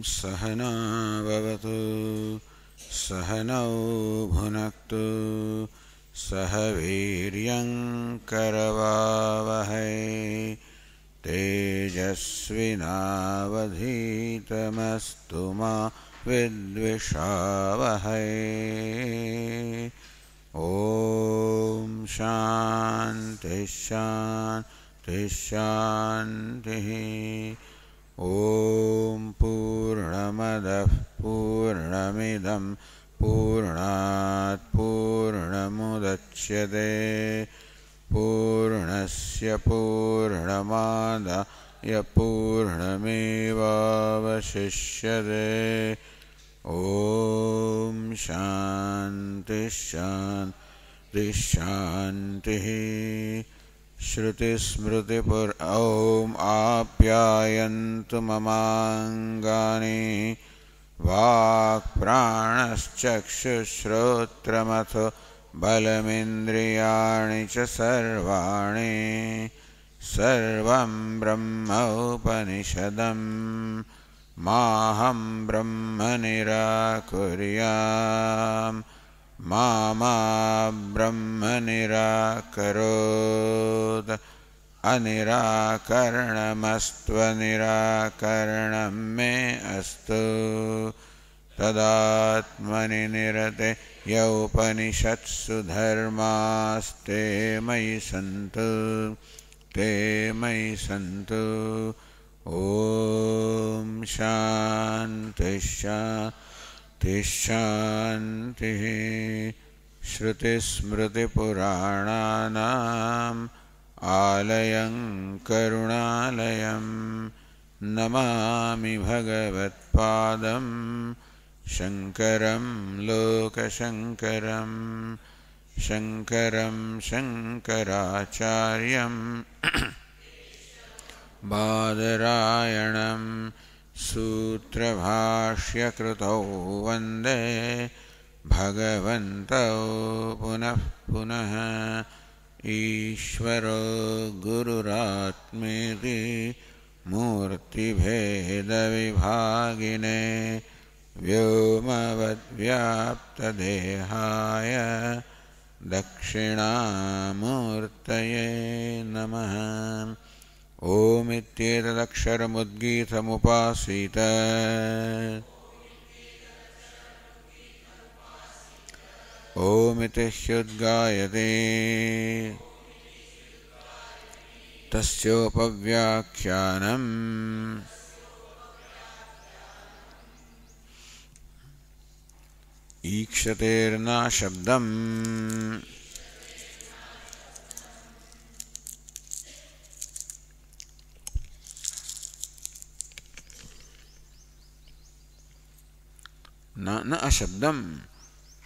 सहना भवतु सहनौ भुनक्तु सह वीर्यं करवावहै तेजस्विनावधीतमस्तु मा विद्विषावहै। ॐ शान्ति शान्ति शान्तिः। ॐ पूर्णमदः पूर्णमिदं पूर्णात् पूर्णमुदच्यते पूर्णस्य पूर्णमादाय पूर्णमेवावशिष्यते। ॐ शान्ति शान्ति शान्तिः। ॐ आप्यायन्तु ममाङ्गानि वाक्प्राणश्चक्षुश्रोत्रमथो बलमिन्द्रियाणि च सर्वाणि सर्वं ब्रह्म उपनिषदं माहं ब्रह्म निराकुर्याम् मा ब्रह्म निराकरोत् अनिराकरणमस्त्वनिराकरणं मे अस्तु। तदात्मनि निरते य उपनिषत्सु धर्मास्ते मयि सन्तु ते मयि सन्तु। ॐ शान्ति शान्ति शान्तिः। श्रुतिस्मृतिपुराणानाम् आलयं करुणालयं नमामि भगवत्पादं शङ्करं लोकशङ्करं शङ्करं शङ्कराचार्यं बादरायणं सूत्रभाष्यकृतौ वन्दे भगवन्तौ पुनः पुनः। ईश्वरो गुरुरात्मेति मूर्तिभेदविभागिने व्योमवद्व्याप्तदेहाय दक्षिणामूर्तये नमः। ॐ इत्येतदक्षरमुद्गीतमुपासीत ॐ इति ह्युद्गायते तस्योपव्याख्यानम् ईक्षतेर्न शब्दम् न अशब्दम्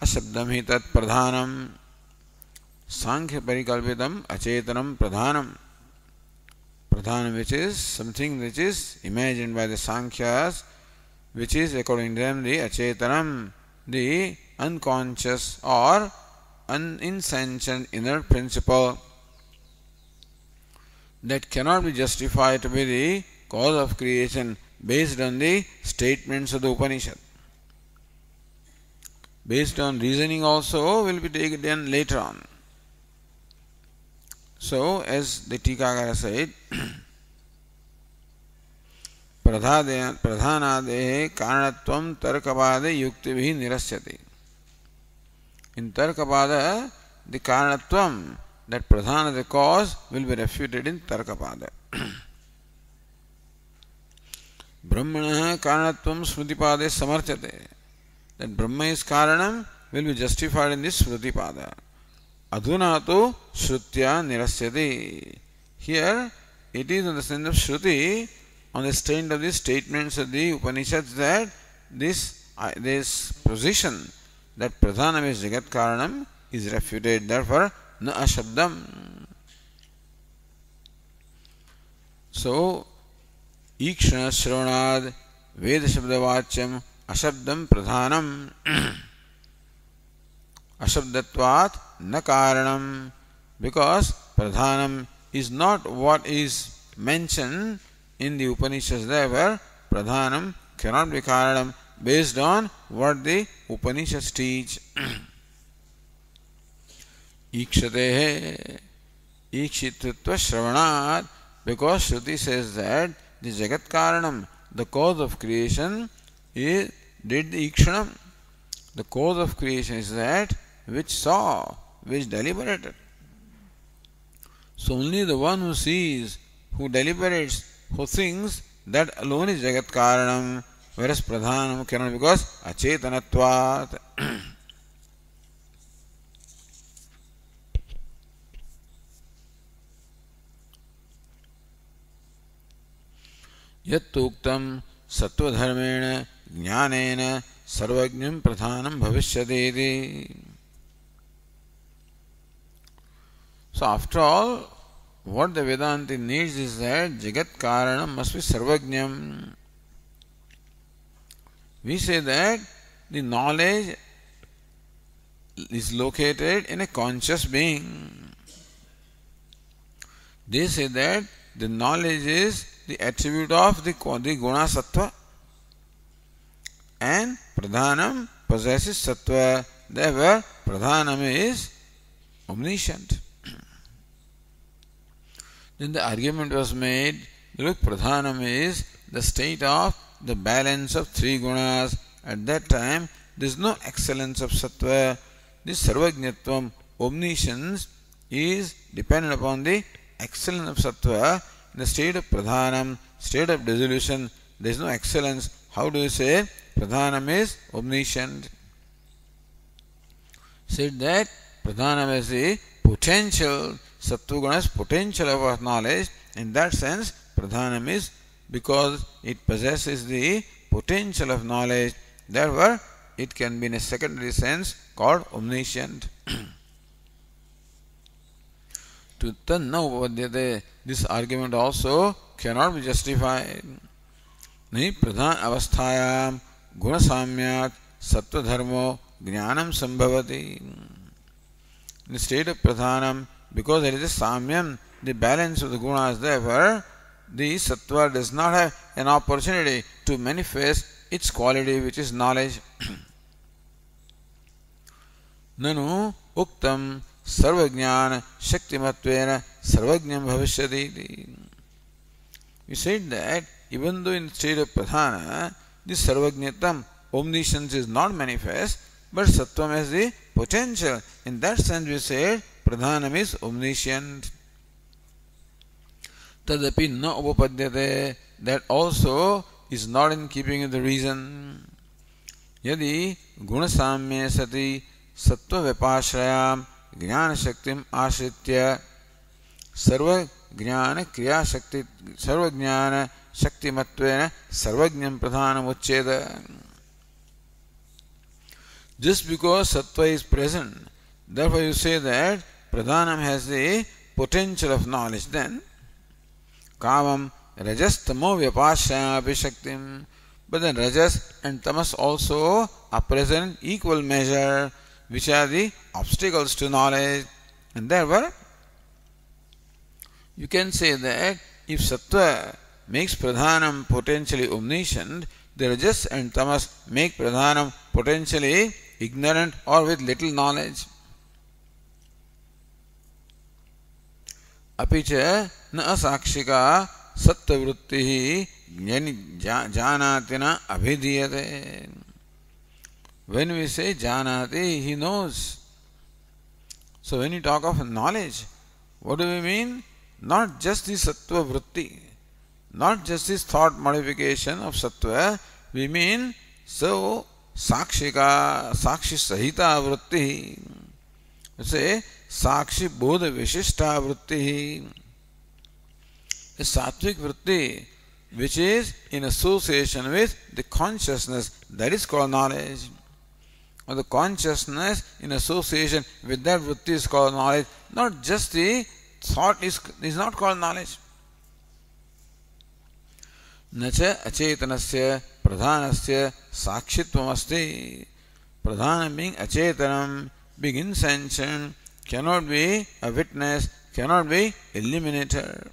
अशब्दं हि तत् प्रधानं सांख्य परिकल्पितम् अचेतनं प्रधानं pradhan, which is something which is imagined by the Sankhyas, which is according to them the achetanam, the unconscious or insentient inner principle that cannot be justified to be the cause of creation based on the statements of the Upanishad. Based on reasoning also will be taken later on. So, as the Tikakara said, pradhanadehe karanatvam tarkapade yuktibhi nirasyati. In tarkapada, the karanatvam, that pradhana, the cause, will be refuted in tarkapada. Brahmana karanatvam smrutipade samartyate. That Brahma is karanam will be justified in this smrutipada. Adhuna tu shrutya nirasyati. Here it is on the sense of shruti, on the strength of the statements of the Upanishads, that this position that pradhanam is jagat karanam is refuted. Therefore, na ashabdam. So, ikshana shravanad veda shabdavachyam ashabdam pradhanam ashabdatvat na karanam, because pradhanam is not what is mentioned in the Upanishads. Therefore, pradhanam cannot be karanam based on what the Upanishads teach. Ikshatehe ikshitritva shravanat, because Shruti says that the Jagat Karanam, the cause of creation, did the Ikshanam. The cause of creation is that which saw, which deliberated. So only the one who sees, who deliberates, who thinks, that alone is Jagat Karanam, whereas Pradhanam cannot, because Achetanatvat. Yattuktam sattva-dharmena jnanena sarvajñam pradhanam bhavishyati. So after all, what the Vedanti needs is that Jagat Karanam must be sarvajñam. We say that the knowledge is located in a conscious being. They say that the knowledge is the attribute of the guna sattva, and pradhanam possesses sattva. Therefore, pradhanam is omniscient. Then the argument was made, look, pradhanam is the state of the balance of three gunas. At that time, there is no excellence of sattva. This sarvajñatvam, omniscience, is dependent upon the excellence of sattva. In the state of pradhanam, state of dissolution, there is no excellence. How do you say pradhanam is omniscient? Said that pradhanam is the potential, sattva-guna is potential of our knowledge. In that sense, pradhanam is because it possesses the potential of knowledge. Therefore, it can be in a secondary sense called omniscient. To tanna upapadyate, this argument also cannot be justified. Nahi pradhan avasthayam guna samyat sattva dharmo jnanam sambhavati. In the state of pradhanam, because there is a samyam, the balance of the gunas, therefore the sattva does not have an opportunity to manifest its quality, which is knowledge. Nanu uktam sarvajnana shaktimatvena sarvajñam bhavishyati. We said that even though in the state of pradhana, this sarvajñatam, omniscience, is not manifest, but sattvam has the potential. In that sense, we said pradhanam is omniscient. Tadapi na upapadyate, that also is not in keeping with the reason. Yadi gunasamya sati sattva vipashrayam jnana shaktim ashritya sarva jnana kriya shakti sarva jnana shaktimatvena sarvajñam pradhanam uchcheda. Just because sattva is present, therefore you say that pradhanam has the potential of knowledge. Then Kavam rajas tamo vyapashraya shaktim. But then rajas and tamas also are present in equal measure, which are the obstacles to knowledge. And therefore, you can say that if sattva makes pradhanam potentially omniscient, the rajas and tamas make pradhanam potentially ignorant or with little knowledge. Apicha na asakshika sattva vrittihi janatina abhidhiyate. When we say janati, he knows. So when you talk of knowledge, what do we mean? Not just the sattva vritti, not just this thought modification of sattva, we mean so sakshika, sakshi sahita vritti. We say sakshi bodha vishishta vritti. A sattvic vritti which is in association with the consciousness, that is called knowledge. Or the consciousness in association with that vritti is called knowledge. Not just the thought is not called knowledge. Nacha achetanasya pradhanasya sakshitvam asti. Pradhanam being achetanam, being insentient, cannot be a witness, cannot be eliminator.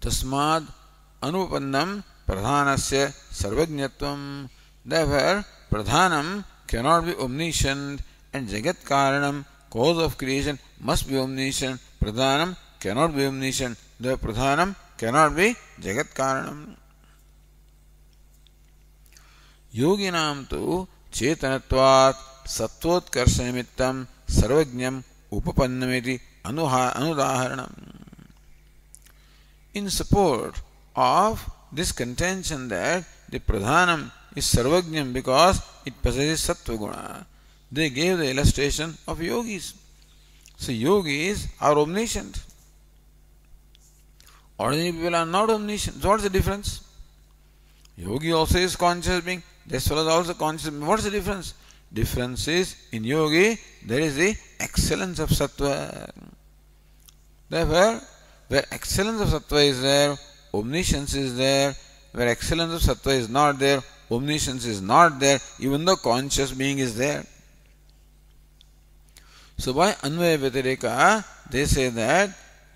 Tasmad anupannam pradhanasya sarvajñatvam. Therefore, pradhanam cannot be omniscient, and jagat karanam, cause of creation, must be omniscient. Pradhanam cannot be omniscient. The pradhanam cannot be jagat karanam. Yoginam tu chetanatvat sattvotkrsha nimittam sarvajñam upapannamiti anudaharanam. In support of this contention that the pradhanam is sarvajñam because it possesses sattva guna, they gave the illustration of yogis. So yogis are omniscient. Ordinary people are not omniscient. So what's the difference? Yogi also is conscious being. This fellow is also conscious being. What's the difference? Difference is in yogi there is the excellence of sattva. Therefore, where excellence of sattva is there, omniscience is there. Where excellence of sattva is not there, omniscience is not there, even though conscious being is there. So by Anvaya Vyatireka, they say that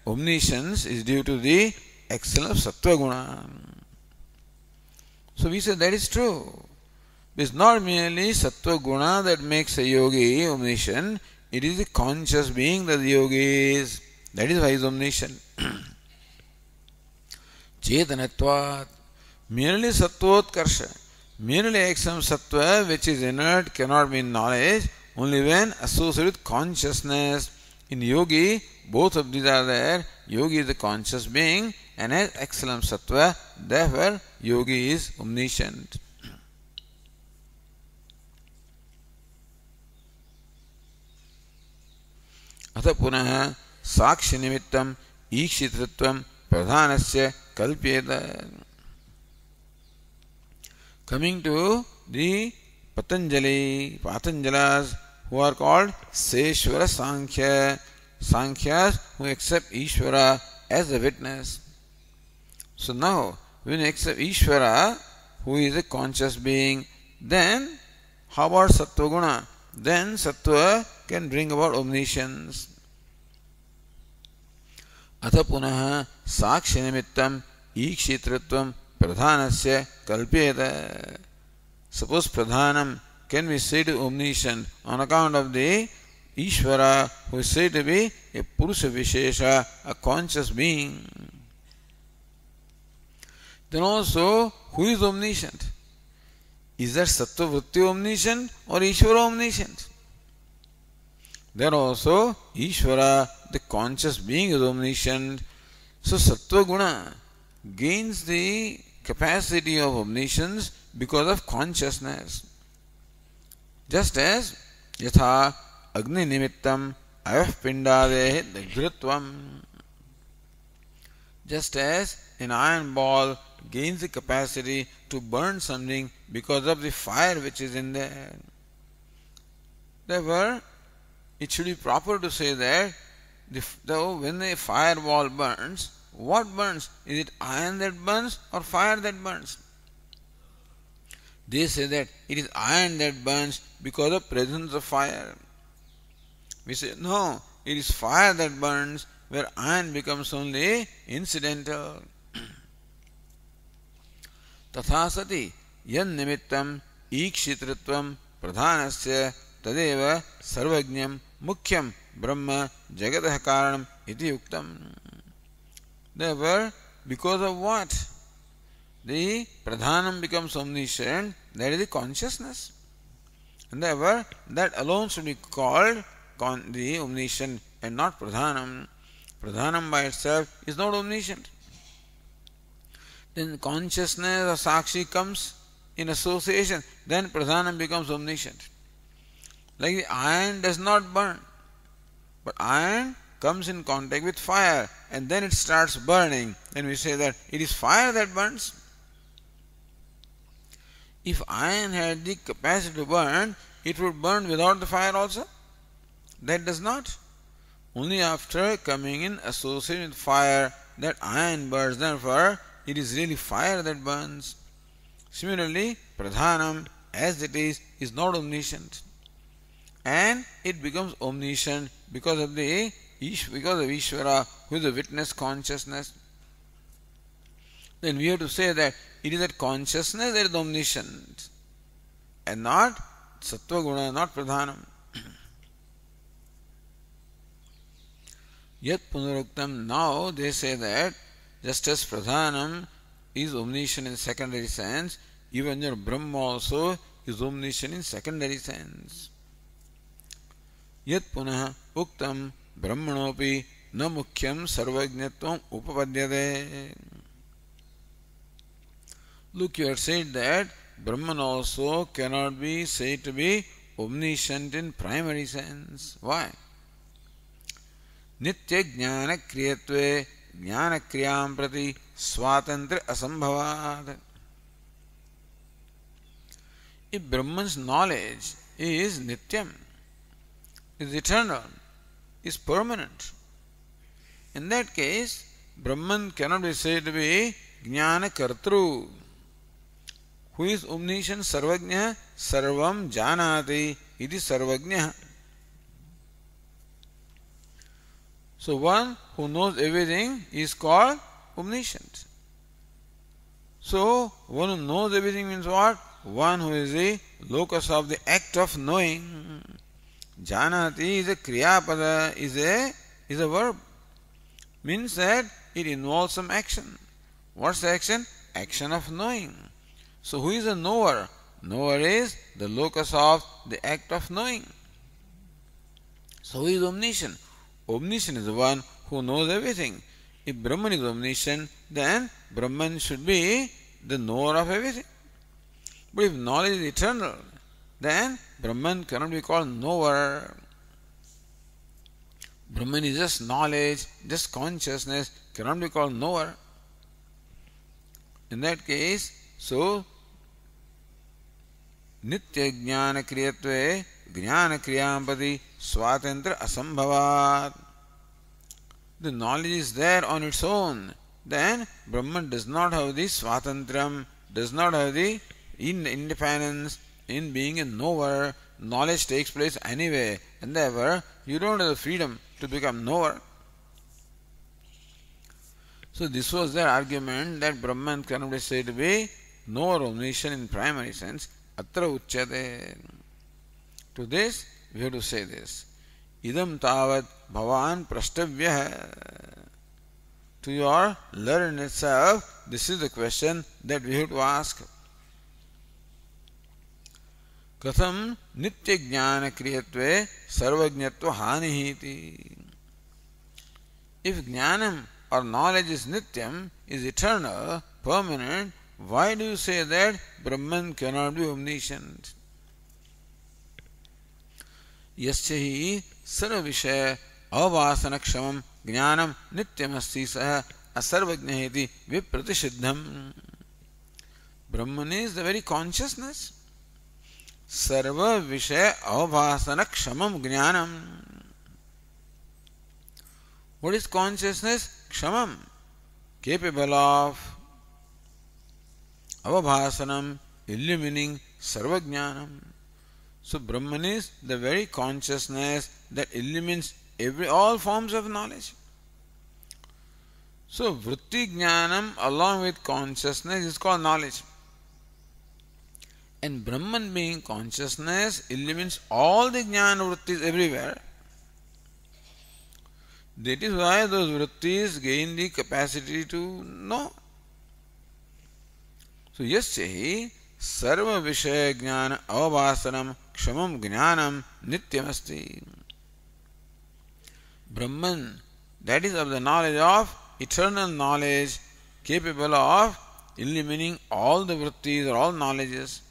omniscience is due to the excellence of sattva guna. So we say that is true. It's not merely sattva guna that makes a yogi omniscient, it is the conscious being that the yogi is. That is why he is omniscient. Chetanatvat, merely sattvotkrsha, merely excellent sattva which is inert cannot be in knowledge, only when associated with consciousness. In yogi, both of these are there. Yogi is the conscious being and has excellent sattva, therefore yogi is omniscient. अतः पुनः साक्ष्य निमित्तम ईक्षितृत्वम प्रधानस्य कल्प्येत. Coming to the Patanjalas, who are called Seshwara Sankhya, Sankhyas who accept Ishvara as a witness. So now, when you accept Ishvara, who is a conscious being, then how about Sattva Guna? Then Sattva can bring about omniscience. Atha punaha sakshya nimittam ikshitritvam pradhanasya kalpyeta. Suppose pradhanam can be said to be omniscient on account of the Ishvara, who is said to be a Purusha Vishesha, a conscious being. Then also, who is omniscient? Is that Sattva Vritti omniscient or Ishvara omniscient? There also, Ishvara, the conscious being, is omniscient. So Sattva Guna gains the capacity of omniscience because of consciousness. Just as Yatha Agni Nimittam Ayah Pindadehe Dagdhritvam. Just as an iron ball gains the capacity to burn something because of the fire which is in there. Therefore, it should be proper to say that when a fireball burns, what burns? Is it iron that burns or fire that burns? They say that it is iron that burns because of presence of fire. We say, no, it is fire that burns, where iron becomes only incidental. Tatha sati yan nimittam ikshitritvam pradhanasya tadeva sarvajñam mukhyam brahma jagatah karanam iti yuktam. Therefore, because of what? The pradhanam becomes omniscient, that is the consciousness. And therefore, that alone should be called the omniscient and not pradhanam. Pradhanam by itself is not omniscient. Then consciousness or sakshi comes in association, then pradhanam becomes omniscient. Like the iron does not burn, but iron comes in contact with fire and then it starts burning. Then we say that it is fire that burns. If iron had the capacity to burn, it would burn without the fire also. That does not. Only after coming in association with fire that iron burns. Therefore, it is really fire that burns. Similarly, pradhanam as it is not omniscient. And it becomes omniscient because of Ishvara, who is the witness consciousness. then we have to say that it is that consciousness that is omniscient and not sattva guna, not pradhanam. Yat punaruktam, now they say that just as pradhanam is omniscient in secondary sense, even your Brahma also is omniscient in secondary sense. Yat punah uktam brahmanopi na mukhyam sarvajñatvam upapadyate. Look, you have said that Brahman also cannot be said to be omniscient in primary sense. Why? Nitya jnana kriyatve jnana kriyam prati swatantra asambhavad. If Brahman's knowledge is nityam, is eternal, is permanent, in that case, Brahman cannot be said to be jnana kartru. Who is omniscient? Sarvajña, sarvam janati, iti sarvajña. So one who knows everything is called omniscient. So one who knows everything means what? One who is the locus of the act of knowing. Janati is a kriyapada, is a verb. Means that it involves some action. What's the action? Action of knowing. So who is a knower? Knower is the locus of the act of knowing. So who is omniscient? Omniscient is the one who knows everything. If Brahman is omniscient, then Brahman should be the knower of everything. But if knowledge is eternal, then Brahman cannot be called knower. Brahman is just knowledge, just consciousness, cannot be called knower. In that case, so nitya jnana kriyatve jnana kriyampati swatantra asambhavat. The knowledge is there on its own. Then Brahman does not have the swatantram, does not have the independence in being a knower. Knowledge takes place anyway and ever. You don't have the freedom to become knower. So this was their argument that Brahman cannot be said to be knower, omniscient in primary sense. Atra uchyate. To this we have to say this. Idam tavat bhavan prashtavyah. To your learned self, this is the question that we have to ask. Katham nitya jnana kriyatve sarvajñatva hanihiti. If jnanam or knowledge is nityam, is eternal, permanent, why do you say that Brahman cannot be omniscient? Yasya hi sarva vishaya avasana kshamam jnanam nityam asti saha asarvajñah iti vipratishiddham. Brahman is the very consciousness. Sarva vishaya avasana kshamam jnanam. What is consciousness? Kshamam. Capable of avabhasanam, illumining sarvajnanam. So Brahman is the very consciousness that illumines all forms of knowledge. So vritti jnanam along with consciousness is called knowledge. And Brahman being consciousness illumines all the jnana vrittis everywhere. That is why those vrittis gain the capacity to know. So yasya hi sarva vishaya jnana avavasanam kshamam jnanam nityam asti. Brahman, that is of the knowledge of eternal knowledge, capable of illumining all the vrittis or all knowledges.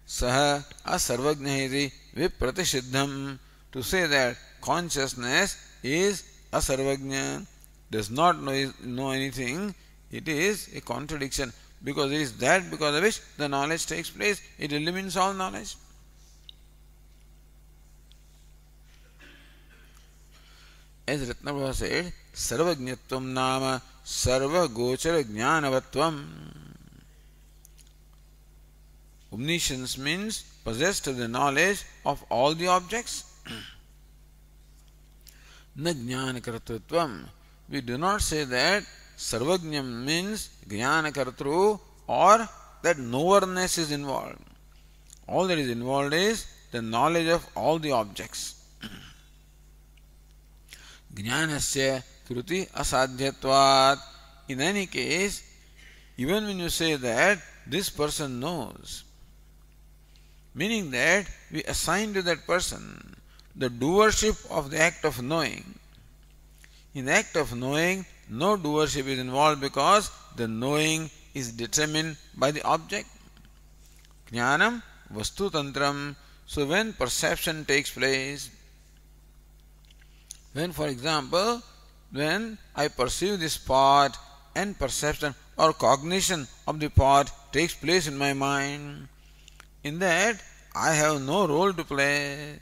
Saha asarvajñah iti vipratishiddham. To say that consciousness is asarvajña, does not know anything, it is a contradiction, because it is that because of which the knowledge takes place. It illumines all knowledge. As Ratnabhava said, sarvajñatvam nama sarva gochara jnanavatvam. Omniscience means possessed of the knowledge of all the objects. Na jnana kartatvam. We do not say that Sarvajnam means Jnana Kartru, or that knowerness is involved. All that is involved is the knowledge of all the objects. Jnanasya Kruti Asadhyatvat. In any case, even when you say that this person knows, meaning that we assign to that person the doership of the act of knowing. In the act of knowing, no doership is involved because the knowing is determined by the object. Jnanam vastu tantram. So when perception takes place, when, for example, when I perceive this pot and perception or cognition of the pot takes place in my mind, in that I have no role to play.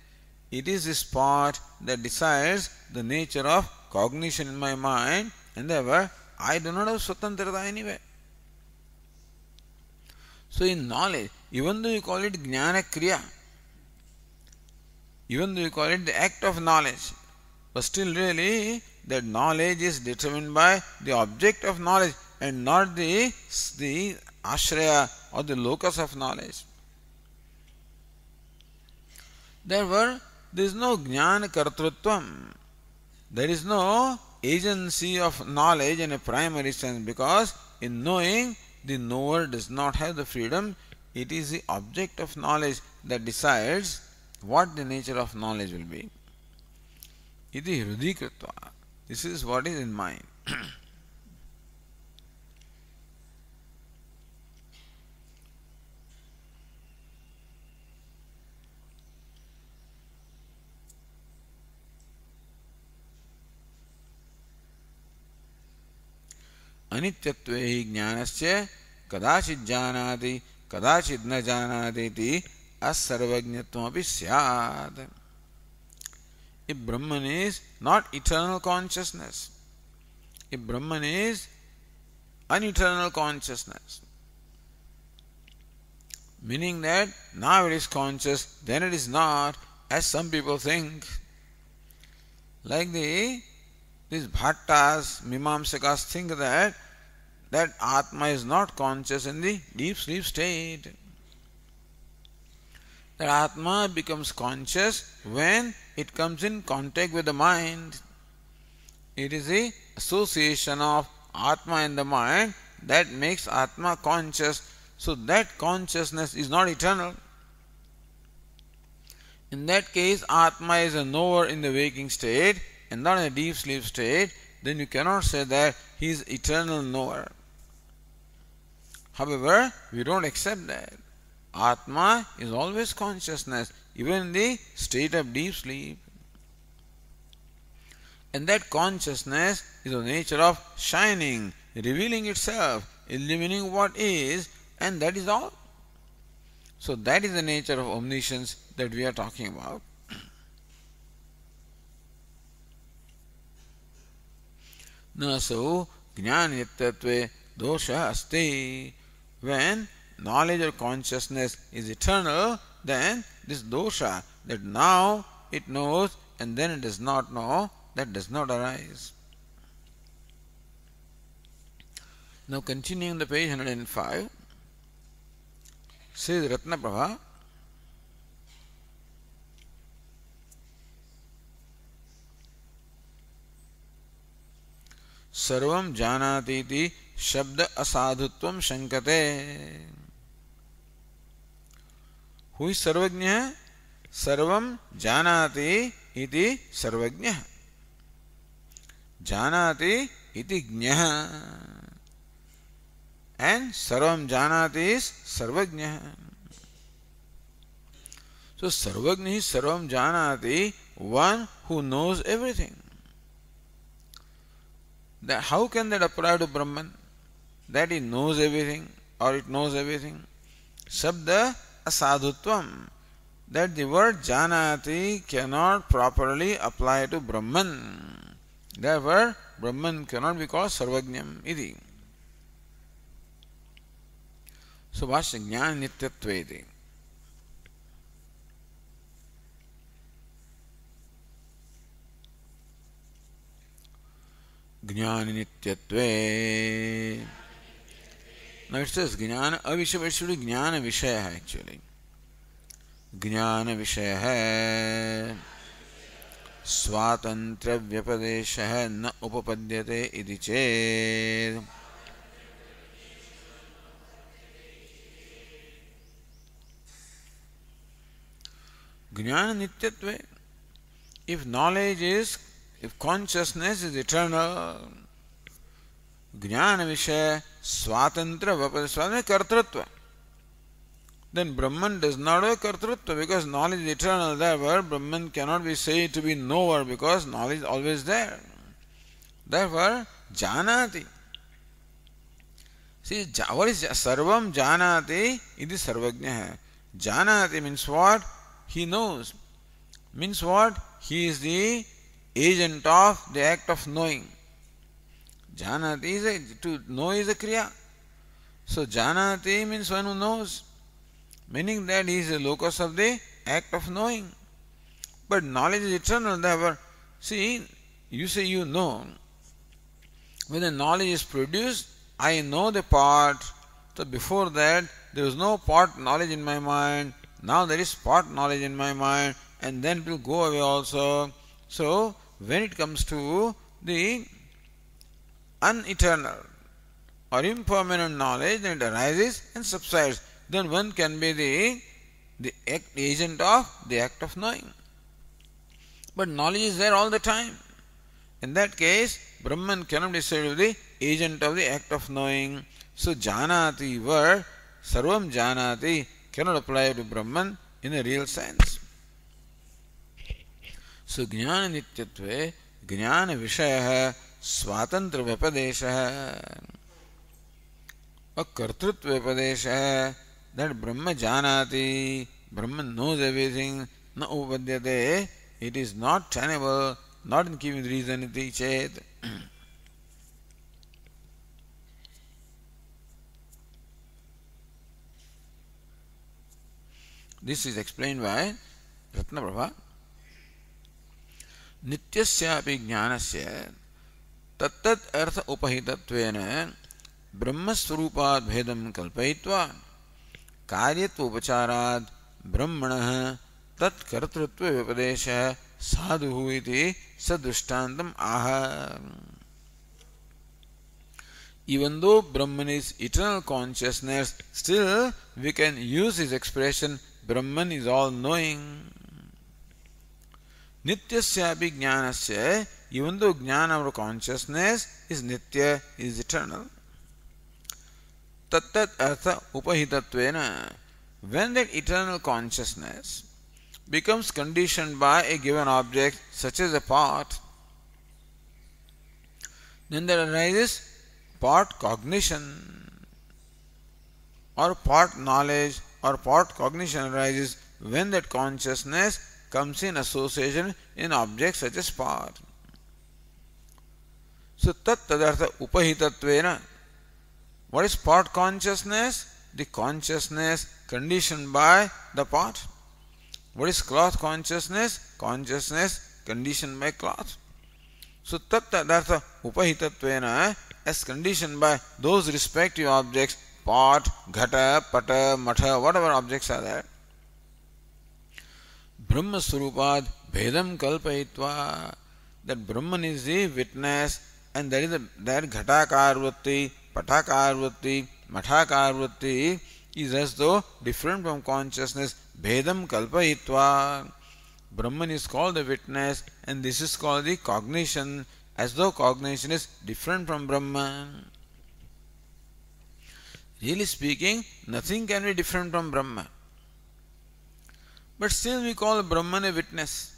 It is this pot that decides the nature of cognition in my mind, and therefore I do not have swatantrata anyway. So in knowledge, even though you call it jnana kriya, even though you call it the act of knowledge, but still really that knowledge is determined by the object of knowledge and not the ashraya or the locus of knowledge. Therefore, there is no jnana kartrutvam. There is no agency of knowledge in a primary sense, because in knowing, the knower does not have the freedom. It is the object of knowledge that decides what the nature of knowledge will be. Iti hrudikritva. This is what is in mind. अनित्यत्वे हि ज्ञानस्य कदाचित् जानाति कदाचित् न जानाति इति असर्वज्ञत्वमपि स्यात्. If Brahman is not eternal consciousness, if Brahman is uneternal consciousness, meaning that now it is conscious, then it is not, as some people think, like these Bhattas, Mimamsakas think that Atma is not conscious in the deep sleep state. That Atma becomes conscious when it comes in contact with the mind. It is the association of Atma and the mind that makes Atma conscious. So that consciousness is not eternal. In that case, Atma is a knower in the waking state and not in a deep sleep state. Then you cannot say that he is eternal knower. However, we don't accept that. Atma is always consciousness, even in the state of deep sleep. And that consciousness is of the nature of shining, revealing itself, illumining what is, and that is all. So that is the nature of omniscience that we are talking about. Naso jnanittatve dosha asti. When knowledge or consciousness is eternal, then this dosha, that now it knows and then it does not know, that does not arise. Now continuing the page 105, says Ratnaprabha, सर्वं जानाति इति शब्द असाधुत्वं शंकते. Who is सर्वज्ञ? सर्वं जानाति इति सर्वज्ञः. जानाति इति ज्ञः. And सर्वं जानाति is सर्वज्ञः. So सर्वज्ञ is सर्वं जानाति, one who knows everything. That how can that apply to Brahman? That he knows everything or it knows everything. Shabda asadhutvam. That the word janati cannot properly apply to Brahman. Therefore, Brahman cannot be called sarvajñam iti. So, bhashya jnana nityatveti. Jnana nityatve. Now it says Jnana avishaya, but it should be Jnana vishaya actually. Jnana vishaya स्वातंत्र व्यपदेशः न उपपद्यते इति चेत् ज्ञान नित्यत्वे. If knowledge is, if consciousness is eternal, ज्ञान विषय स्वातंत्र व्यपदेश कर्तृत्व, then Brahman does not have kartrutva because knowledge is eternal. Therefore, Brahman cannot be said to be knower because knowledge is always there. Therefore, janati. See, what is sarvam janati? It is sarvajna. Janati means what? He knows. Means what? He is the agent of the act of knowing. Janati is to know is a kriya. So, janati means one who knows. Meaning that he is the locus of the act of knowing. But knowledge is eternal, therefore, see, you say you know. When the knowledge is produced, I know the part. So before that, there was no part knowledge in my mind. Now there is part knowledge in my mind, and then it will go away also. So, when it comes to the uneternal or impermanent knowledge, then it arises and subsides. Then one can be the agent of the act of knowing. But knowledge is there all the time. In that case, Brahman cannot be said to be the agent of the act of knowing. So janati word, sarvam janati, cannot apply to Brahman in a real sense. So jnana nityatve, jnana vishaya, swatantra vyapadesha, or kartrutva vyapadesha, that Brahma janati, Brahman knows everything, na upadyate, it is not tenable, not in keeping with reason iti chet. This is explained by Ratnaprabha. Nityasyapi jnanasya tattat artha upahitattvena brahmasvarupad bhedam kalpayitva कार्यत्व उपचाराद ब्रह्मणः तत्कर्तृत्व व्यपदेशः साधुः इति सदृष्टान्तम् आह. Even though Brahman is eternal consciousness, still we can use his expression Brahman is all knowing. Nityasyapi jnanasya, even though jnana or consciousness is nitya, is eternal. Tattat artha upahitattvena, when that eternal consciousness becomes conditioned by a given object such as a pot, then there arises pot cognition or pot knowledge or pot cognition arises when that consciousness comes in association in objects such as pot. So tat tadartha upahitattvena. What is pot consciousness? The consciousness conditioned by the pot. What is cloth consciousness? Consciousness conditioned by cloth. So tat tadartha upahitattvena, as conditioned by those respective objects, pot, ghata, pata, matha, whatever objects are there. Brahma Swarupad Bhedam Kalpayitva, that Brahman is the witness, and there is that Ghatakar Vritti, Patakar Vritti, Mathakar Vritti is as though different from consciousness. Bhedam Kalpayitva, Brahman is called the witness, and this is called the cognition, as though cognition is different from Brahman. Really speaking, nothing can be different from Brahma. But still we call Brahman a witness,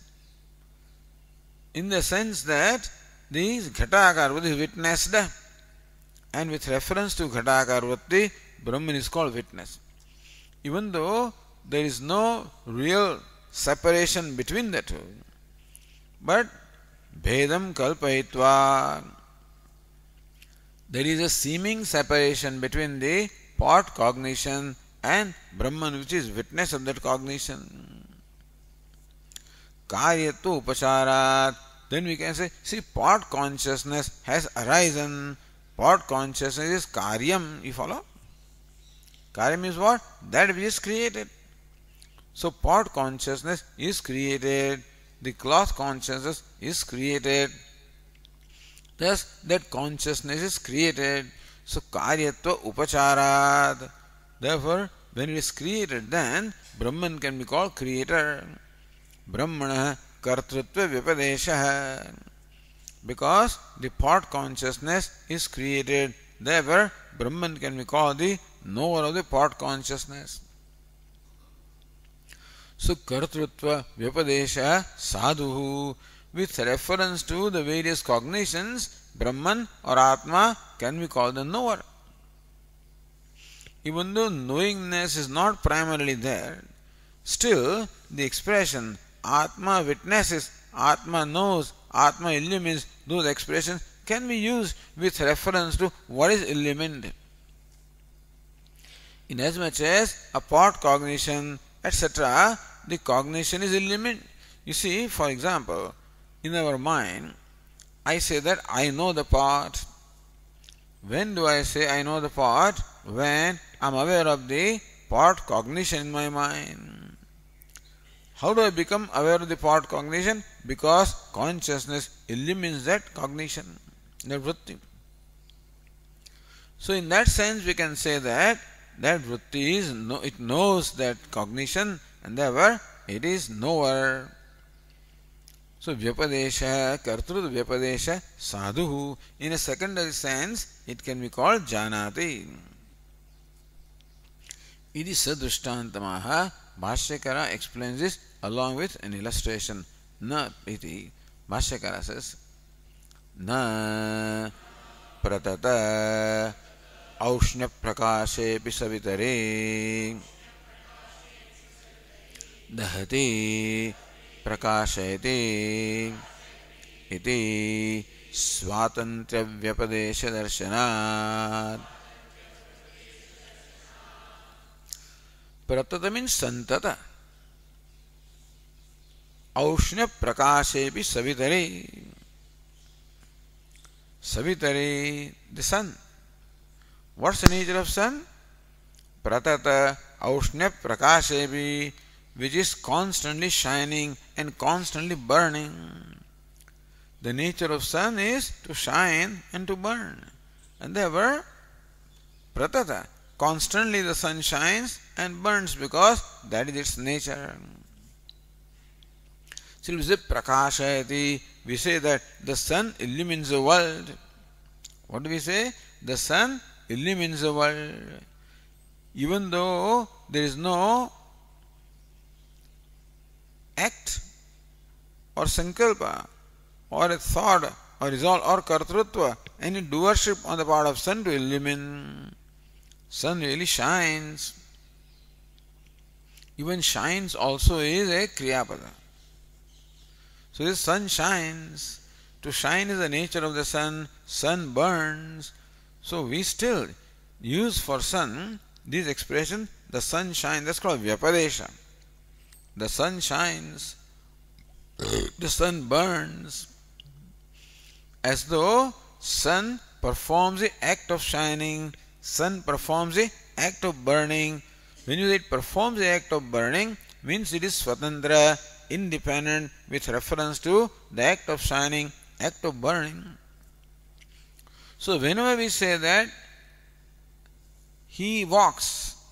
in the sense that these Ghatakar Vritti is witnessed, and with reference to Ghatakar Vritti, Brahman is called witness. Even though there is no real separation between the two, but Bhedam Kalpayitva, there is a seeming separation between the pot cognition and Brahman, which is witness of that cognition. Karyatva upacharat, then we can say, see, pot consciousness has arisen. Pot consciousness is karyam. You follow? Karyam is what? That which is created. So pot consciousness is created. The cloth consciousness is created. Thus, that consciousness is created. So karyatva upacharat. Therefore, when it is created, then Brahman can be called creator. Brahmana kartrutva vipadesha. Because the pot consciousness is created, therefore Brahman can be called the knower of the pot consciousness. So kartrutva vipadesha sadhu. With reference to the various cognitions, Brahman or Atma can be called the knower. Even though knowingness is not primarily there, still the expression Atma witnesses, Atma knows, Atma illumines, those expressions can be used with reference to what is illumined. Inasmuch as a pot cognition, etc., the cognition is illumined. You see, for example, in our mind, I say that I know the pot. When do I say I know the pot? When I am aware of the pot cognition in my mind. How do I become aware of the pot cognition? Because consciousness illumines that cognition, that vritti. So in that sense we can say that vritti is, it knows that cognition and therefore it is knower. So vyapadesha, kartrut vyapadesha sadhu. In a secondary sense, it can be called janati. Idi sadrishtantamaha. Bhashyakara explains this along with an illustration. Na iti. Bhashyakara says, na pratata aushnya prakashe pisavitare dahati prakashayate iti swatantra vyapadesha darshanat. Pratata means santata. Aushnya prakashepi savitare. Savitare, the sun. What's the nature of sun? Pratata aushnya prakashepi, which is constantly shining and constantly burning. The nature of sun is to shine and to burn. And therefore, pratata, constantly the sun shines and burns because that is its nature. So we say prakashayati, we say that the sun illumines the world. What do we say? The sun illumines the world. Even though there is no act or sankalpa or a thought or resolve or kartrutva, any doership on the part of sun to illumine. Sun really shines. Even shines also is a kriyapada. So the sun shines. To shine is the nature of the sun. Sun burns. So we still use for sun this expression, the sun shines. That's called vyapadesha. The sun shines. The sun burns. As though sun performs the act of shining, sun performs the act of burning. When you say it performs the act of burning, means it is swatantra, independent with reference to the act of shining, act of burning. So whenever we say that he walks,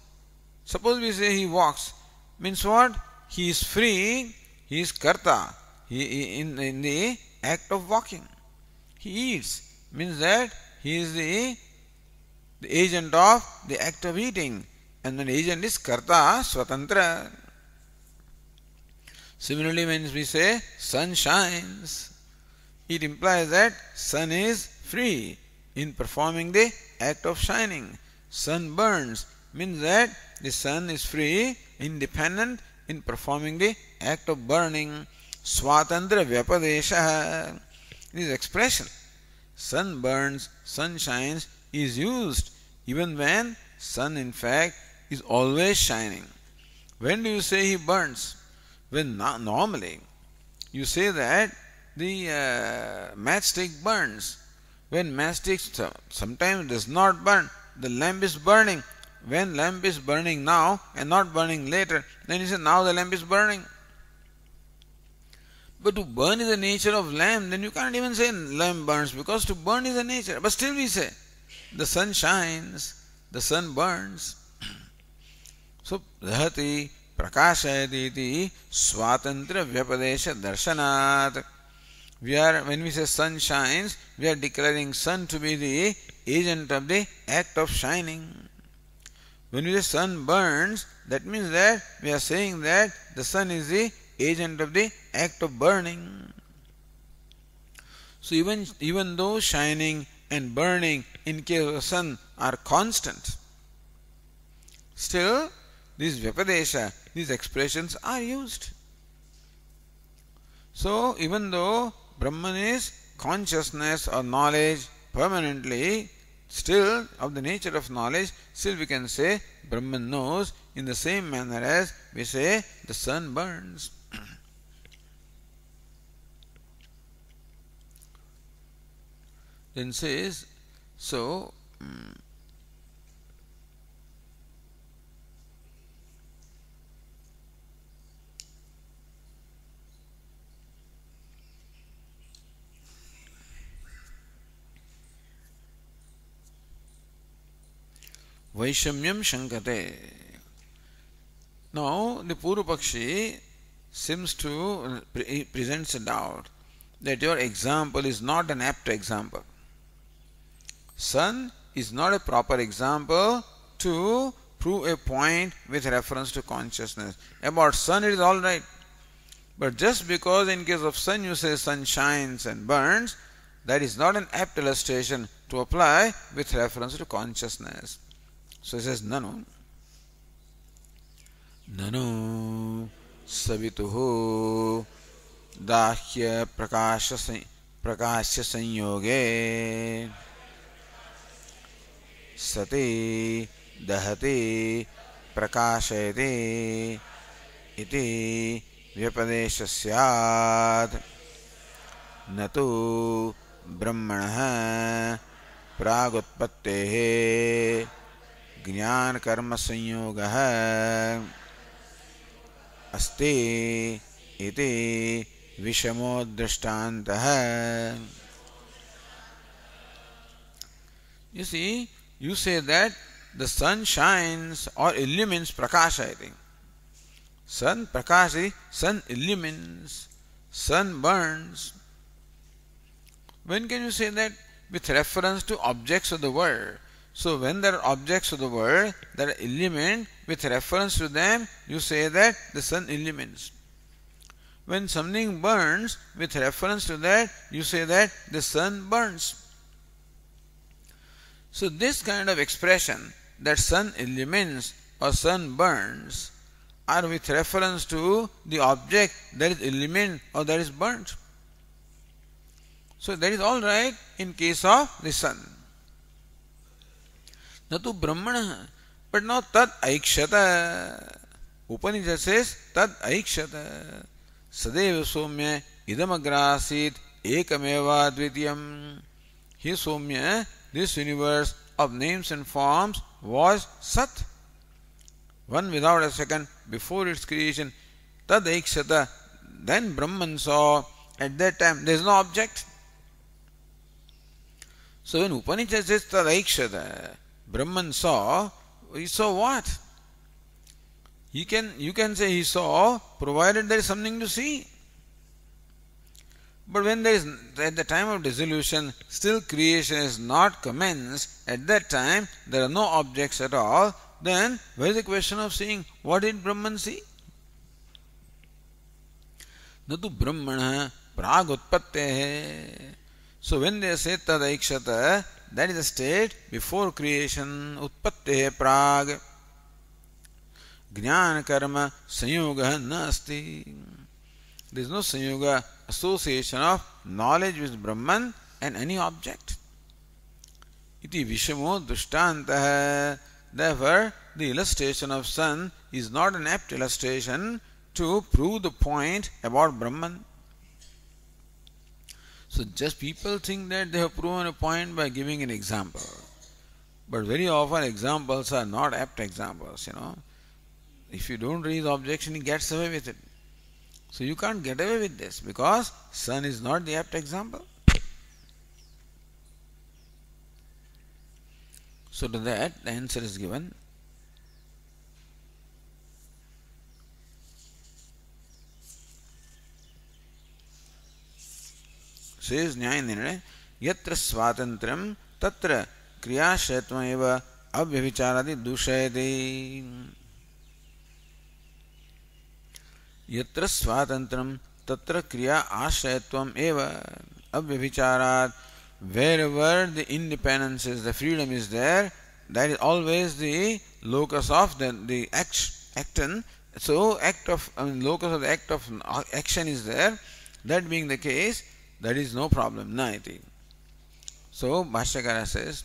suppose we say he walks, means what? He is free, he is karta, he in the act of walking. He eats, means that he is the agent of the act of eating, and the agent is karta, swatantra. Similarly, when we say sun shines, it implies that sun is free in performing the act of shining. Sun burns, means that the sun is free, independent in performing the act of burning. Swatantra vyapadesha. This expression, sun burns, sun shines, is used even when sun in fact is always shining. When do you say he burns? When normally you say that the matchstick burns. When matchstick sometimes does not burn, the lamp is burning. When lamp is burning now and not burning later, then you say now the lamp is burning. But to burn is the nature of lamp, then you can't even say lamp burns, because to burn is the nature. But still we say the sun shines, the sun burns. So dahati prakashayati iti swatantra vyapadesha darshanat. When we say sun shines, we are declaring sun to be the agent of the act of shining. When we say sun burns, that means that we are saying that the sun is the agent of the act of burning. So even though shining and burning in case of the sun are constant, still these vyapadesha, these expressions are used. So even though Brahman is consciousness or knowledge permanently, still of the nature of knowledge, still we can say Brahman knows in the same manner as we say the sun burns. Then says, so Vaishamyam Shankate. Now the Purupakshi seems to presents a doubt that your example is not an apt example. Sun is not a proper example to prove a point with reference to consciousness. About sun it is all right. But just because in case of sun you say sun shines and burns, that is not an apt illustration to apply with reference to consciousness. So he says, Nanu savituhu dahya prakasya sanyoge sati dahati prakashayati iti vyapadesha syad natu brahmanah pragutpattehe ज्ञान कर्म संयोगः अस्ति इति विषमो दृष्टान्तः. You see, you say that the sun shines or illumines prakasha, I think. Sun prakasha, sun illumines, sun burns. When can you say that? With reference to objects of the world. So when there are objects of the world that are illumined, with reference to them, you say that the sun illumines. When something burns, with reference to that, you say that the sun burns. So this kind of expression, that sun illumines or sun burns, are with reference to the object that is illumined or that is burnt. So that is all right in case of the sun. Natu brahmana, but now tad aikshata. Upanishad says tad aikshata. Sadeva somya idamagrasit ekameva dvitiyam. Here somya, this universe of names and forms was sat, one without a second, before its creation. Tad aikshata. Then Brahman saw, at that time there is no object. So when Upanishad says tad aikshata, Brahman saw, he saw what? You can say he saw, provided there is something to see. But when there is, at the time of dissolution, still creation is not commenced, at that time there are no objects at all, then where is the question of seeing? What did Brahman see? Natu brahmana pragutpattehe. So when they say tad aikshata, that is a state before creation, utpattehe prag. Jnana karma sanyoga nasti. There is no sanyoga, association of knowledge with Brahman and any object. Iti vishamo drishtantah. Therefore, the illustration of sun is not an apt illustration to prove the point about Brahman. So just people think that they have proven a point by giving an example. But very often examples are not apt examples, If you don't raise objection, he gets away with it. So you can't get away with this because sun is not the apt example. So to that the answer is given. Says Nyaya Nirnaya, Yatra Swatantram Tatra Kriyashayatvam eva Avyavicharadi Dushayate. Yatra Svatantram Tatra Kriya Ashayatvam eva Avyavicharad. Wherever the independence is, the freedom is there, that is always the locus of the action. So locus of the act of action is there. That being the case, that is no problem. Naiti. So Bhashyakara says,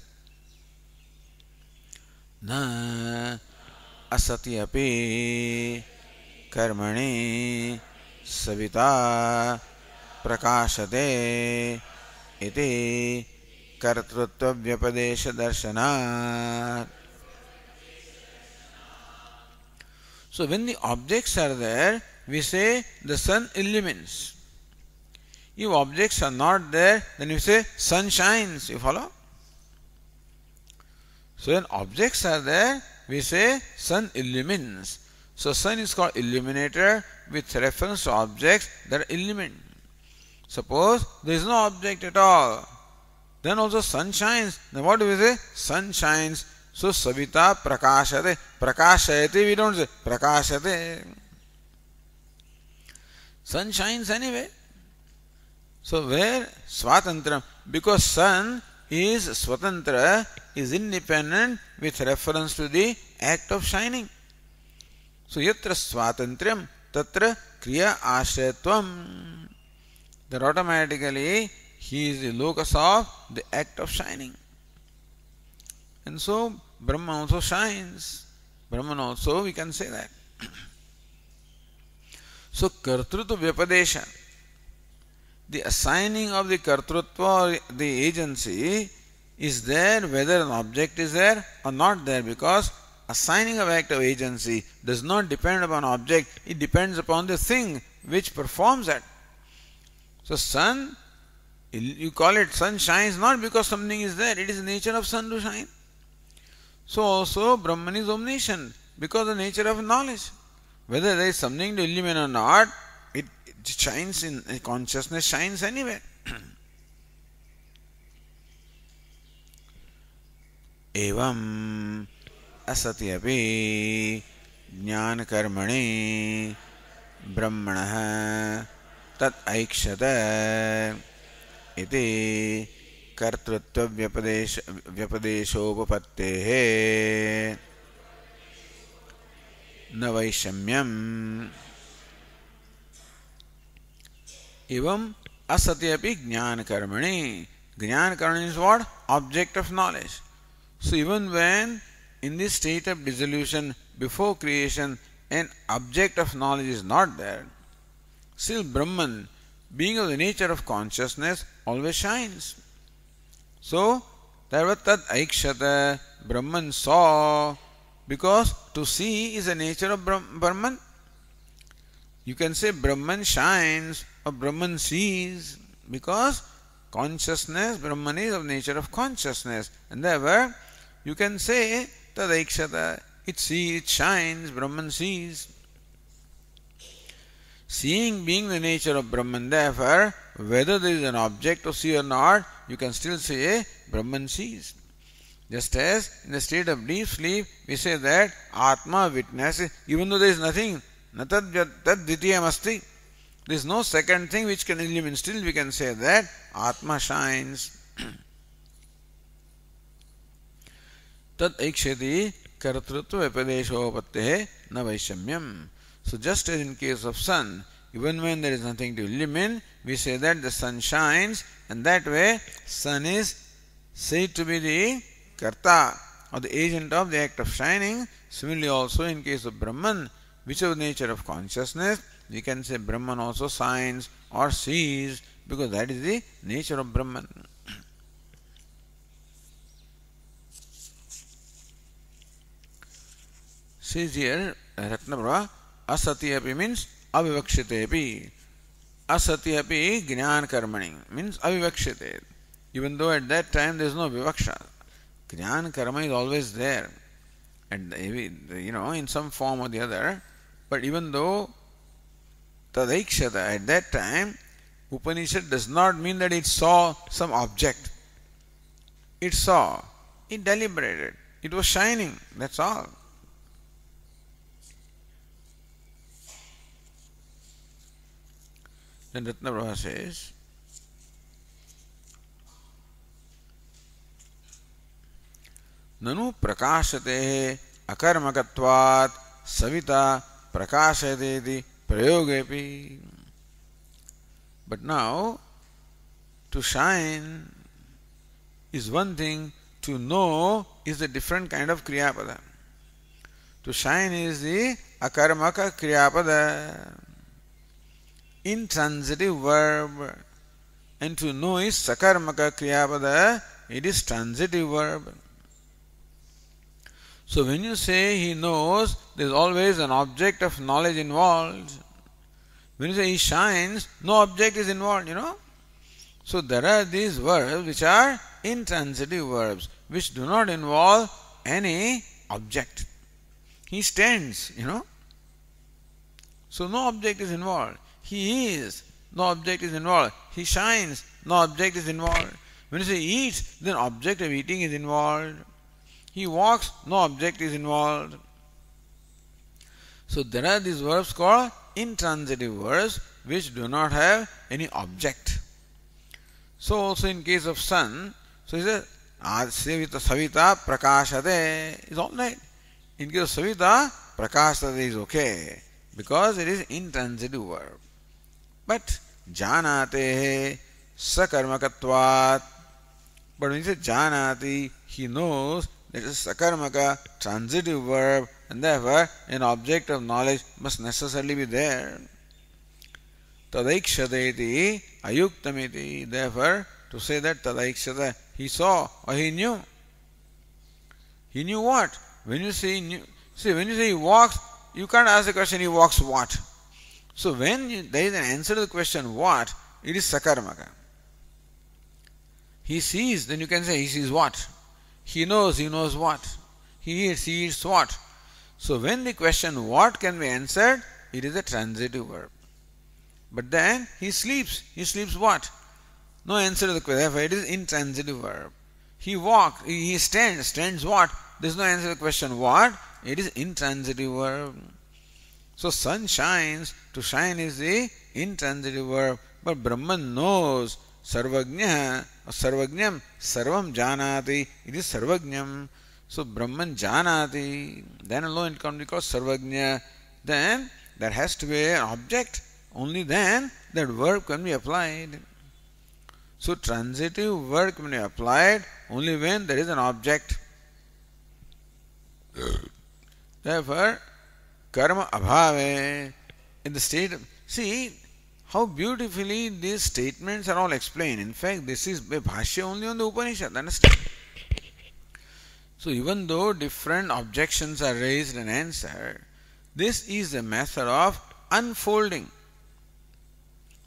Na asati api karmani savita prakashate iti kartrutva vyapadesha darshanat. So when the objects are there, we say the sun illumines. If objects are not there, then we say sun shines. You follow? So when objects are there, we say sun illumines. So sun is called illuminator with reference to objects that are illumined. Suppose there is no object at all, then also sun shines. Then what do we say? Sun shines. So savita prakashate. Prakashayate we don't say. Prakashate. Sun shines anyway. So where Swatantram? Because sun is Swatantra, is independent with reference to the act of shining. So yatra Swatantram tatra kriya ashayatvam. That automatically he is the locus of the act of shining. And so Brahman also shines. Brahman also, we can say that. So kartrutva vyapadesha, the assigning of the kartrutva or the agency is there whether an object is there or not there, because assigning of act of agency does not depend upon object, it depends upon the thing which performs that. So sun, you call it sun shines not because something is there, it is the nature of sun to shine. So also Brahman is omniscient because the nature of knowledge. Whether there is something to illumine or not, it shines in consciousness, shines anywhere. Evam asati api jnana karmani brahmanah tat aikshata iti kartrutva vyapadeshopapattehe na vaishamyam. Evam asati api jnana karmani. Jnana karmani is what? Object of knowledge. So even when in this state of dissolution before creation an object of knowledge is not there, still Brahman, being of the nature of consciousness, always shines. So, Tarvatat Aikshata, Brahman saw, because to see is the nature of Brahman. You can say Brahman shines or Brahman sees, because consciousness, Brahman is of nature of consciousness, and therefore you can say Tad Aikshata, it sees, it shines, Brahman sees. Seeing being the nature of Brahman, therefore, whether there is an object to see or not, you can still say Brahman sees. Just as in the state of deep sleep, we say that Atma witnesses, even though there is nothing, tad dvitiyam asti, there is no second thing which can illumine, still we can say that Atma shines. Tad aikshati kartrutva vyapadeshopattehe na vaishamyam. So just as in case of sun, even when there is nothing to illumine, we say that the sun shines, and that way sun is said to be the karta or the agent of the act of shining. Similarly also in case of Brahman, which is the nature of consciousness, we can say Brahman also shines or sees, because that is the nature of Brahman. Says here, Ratnaprabha, asati api means avivakshite api. Asati api jnana karmani means avivakshite. Even though at that time there is no vivaksha, jnana karma is always there, and in some form or the other. But even though tadaikshata at that time, Upanishad does not mean that it saw some object. It saw, it deliberated, it was shining, that's all. Then Ratnaprabha says, Nanu prakashate akarmakatvat savita prakashayateti prayogepi. But now, to shine is one thing, to know is a different kind of kriyapada. To shine is the akarmaka kriyapada, intransitive verb, and to know is sakarmaka kriyapada, it is transitive verb. So when you say he knows, there is always an object of knowledge involved. When you say he shines, no object is involved, So there are these verbs which are intransitive verbs, which do not involve any object. He stands, So no object is involved. He is, no object is involved. He shines, no object is involved. When you say eats, then object of eating is involved. He walks, no object is involved. So there are these verbs called intransitive verbs which do not have any object. So also in case of sun, so he says, Savita prakashate is all right. In case of Savita, prakashate is okay, because it is intransitive verb. But janate sakarmakatvat. But when he says janati, he knows that it is sakarmaka, transitive verb, and therefore an object of knowledge must necessarily be there. Tadaikshadeti ayuktamiti. Therefore, to say that tadaikshada, he saw or he knew. He knew what? When you say when you say he walks, you can't ask the question, he walks what? So when there is an answer to the question what, it is sakarmaka. He sees, then you can say he sees what? He knows what? He eats what? So when the question what can be answered, it is a transitive verb. But then he sleeps what? No answer to the question, therefore it is intransitive verb. He walks, he stands what? There is no answer to the question what? It is intransitive verb. So sun shines, to shine is the intransitive verb, but Brahman knows. Sarvagnya, sarvagnyam, sarvam janati, it is sarvagnyam. So Brahman janati, then alone it can be called sarvagnya. Then there has to be an object, only then that verb can be applied. So transitive verb can be applied only when there is an object. Therefore, karma abhave, in the state of, see how beautifully these statements are all explained. In fact, this is a bhashya only on the Upanishad, understand? So even though different objections are raised and answered, this is a method of unfolding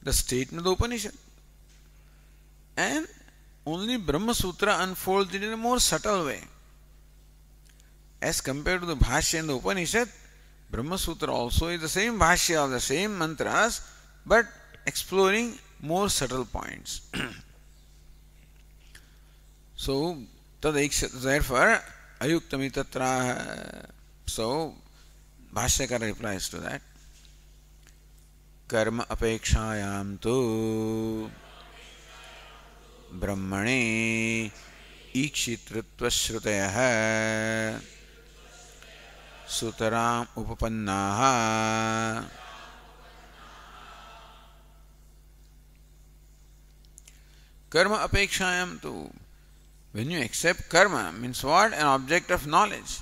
the statement of the Upanishad. And only Brahma Sutra unfolds it in a more subtle way. As compared to the bhashya in the Upanishad, Brahma Sutra also is the same bhashya of the same mantras, but exploring more subtle points. So, therefore, ayuktami tatra. So, Bhashyakara replies to that. Karma apekshayam tu brahmani ikshitritva shrutayah sutaram upapannaha. Karma apekshayam tu. When you accept karma, means what? An object of knowledge.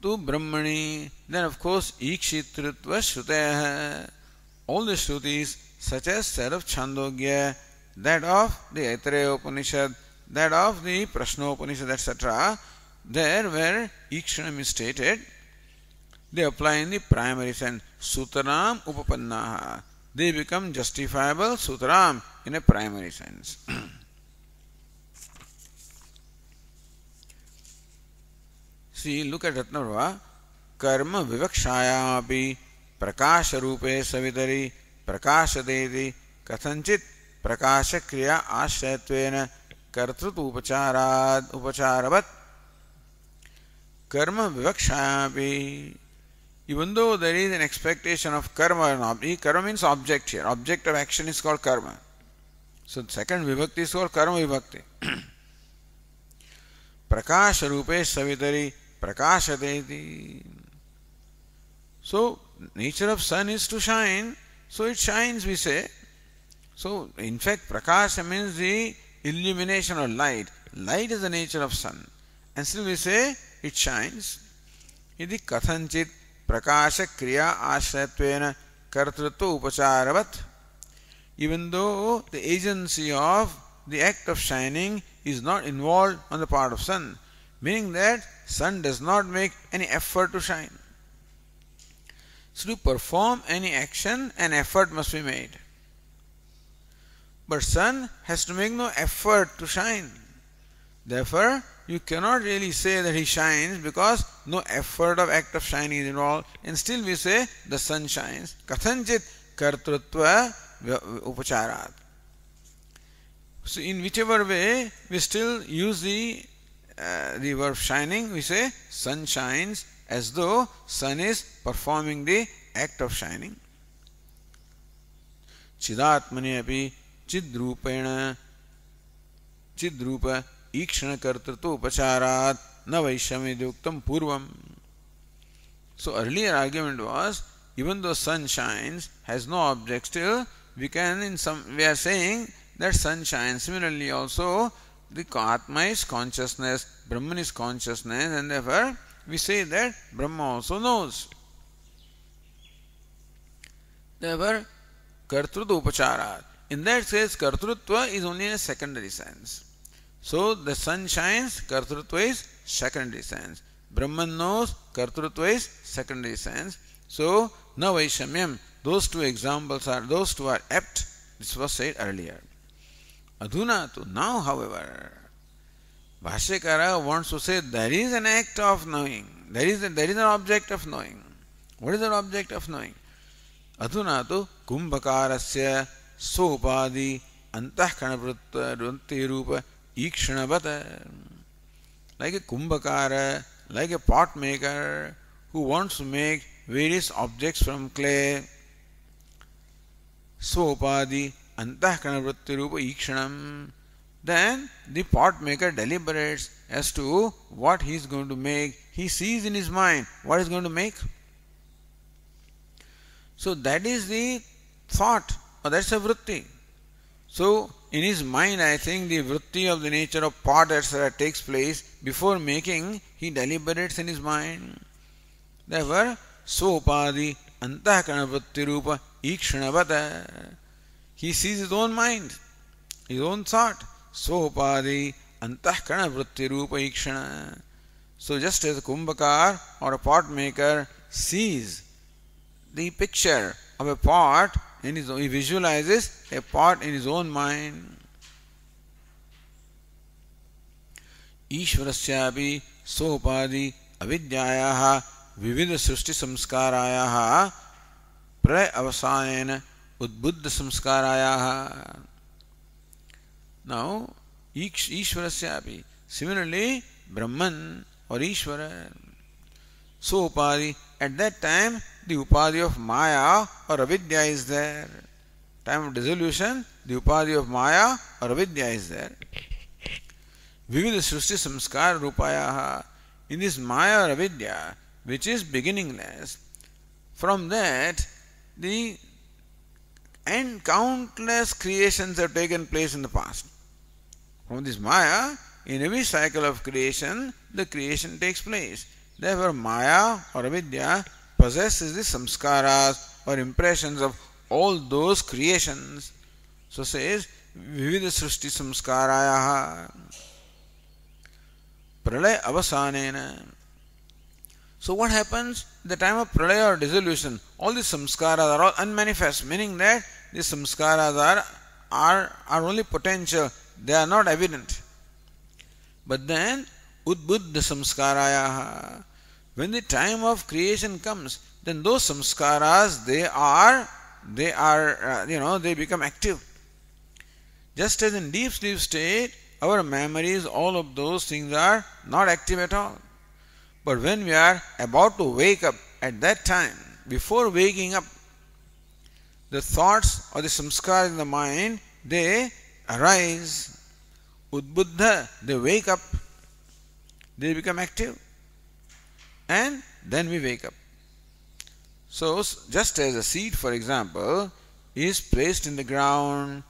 Tu brahmani, then of course ikshitritva shrutayah. all the Shrutis, such as that of Chhandogya, that of the Aitareya Upanishad, that of the Prashna Upanishad, etc., there where Ikshanam is stated, they apply in the primary sense. Sutaram upapannaha. They become justifiable sutaram in a primary sense. See, look at Ratnaprabha. Karma vivakshayamapi prakasha rupe savitari prakashadeti kathanchit prakasha kriya ashrayattvena kartrut upacharavat. Karma vivakshayamapi. Even though there is an expectation of karma, karma means object here. Object of action is called karma. So the second vibhakti is called karma vibhakti. Prakasha rupe savitari prakashadeti. So nature of sun is to shine, so it shines, we say. So in fact prakasha means the illumination or light. Light is the nature of sun. And still we say it shines. Idi kathanchit prakasha kriya ashrayattvena kartrutva upacharavat. Even though the agency of the act of shining is not involved on the part of sun, meaning that sun does not make any effort to shine. So to perform any action, an effort must be made. But sun has to make no effort to shine. Therefore, you cannot really say that he shines because no effort of act of shining is involved, and still we say the sun shines. Kathanchit kartrutva upacharat. So in whichever way we still use the verb shining, we say sun shines, as though sun is performing the act of shining. Chidatmani api chidrupena chidrupa ikshana kartrutva upacharat na vaishamiduktam purvam. So earlier argument was, even though sun shines, has no object, still we are saying that sun shines. Similarly also, the Atma is consciousness, Brahman is consciousness, and therefore we say that Brahma also knows. Therefore, kartrutva upacharat. In that case, kartrutva is only in a secondary sense. So the sun shines, kartrutva is secondary sense. Brahman knows, kartrutva is secondary sense. So, na vaishamyam, those two examples are, those two are apt. This was said earlier. Adhuna tu, now however, Bhashyakara wants to say there is an act of knowing. There is an object of knowing. What is the object of knowing? Adhuna tu kumbhakarasya sopadi antahkanavritti rupa ikshanavata. Like a kumbhakara, like a pot maker who wants to make various objects from clay. Sopadi antahkanavritti rupa ikshanam. Then the pot maker deliberates as to what he is going to make. He sees in his mind what he is going to make. So that is the thought, or that's a vritti. So in his mind, I think the vritti of the nature of pot, etc. takes place. Before making, he deliberates in his mind. Therefore, sopadi antahkana vritti rupa ikshanavata. He sees his own mind, his own thought. Sopadi antahkana vritti rupa ikshana. So just as a kumbhakar or a pot maker sees the picture of a pot in his own, he visualizes a pot in his own mind. Ishvarasyapi sopadi avidyayaha vividha srushti samskarayaha pra-avasanena udbuddha samskarayaha. Now, Ishvarasyapi, similarly, Brahman or Ishvara, sopadi, at that time the upadi of Maya or Avidya is there. Time of dissolution, the upadi of Maya or Avidya is there. Vividha srushti samskara rupayaha. In this Maya or Avidya, which is beginningless, from that the countless creations have taken place in the past. From this Maya, in every cycle of creation, the creation takes place. Therefore, Maya or Avidya possesses the samskaras or impressions of all those creations. So says, Vividha Srishti Samskarayaha Pralaya Avasanena. So what happens? At the time of pralaya or dissolution, all these samskaras are all unmanifest, meaning that these samskaras are only potential, they are not evident. But then, udbuddha samskarayaha, when the time of creation comes, then those samskaras, they become active. Just as in deep sleep state, our memories, all of those things are not active at all. But when we are about to wake up, at that time, before waking up, the thoughts or the samskars in the mind, they arise. Udbuddha, they wake up, they become active, and then we wake up. So, just as a seed, for example, is placed in the ground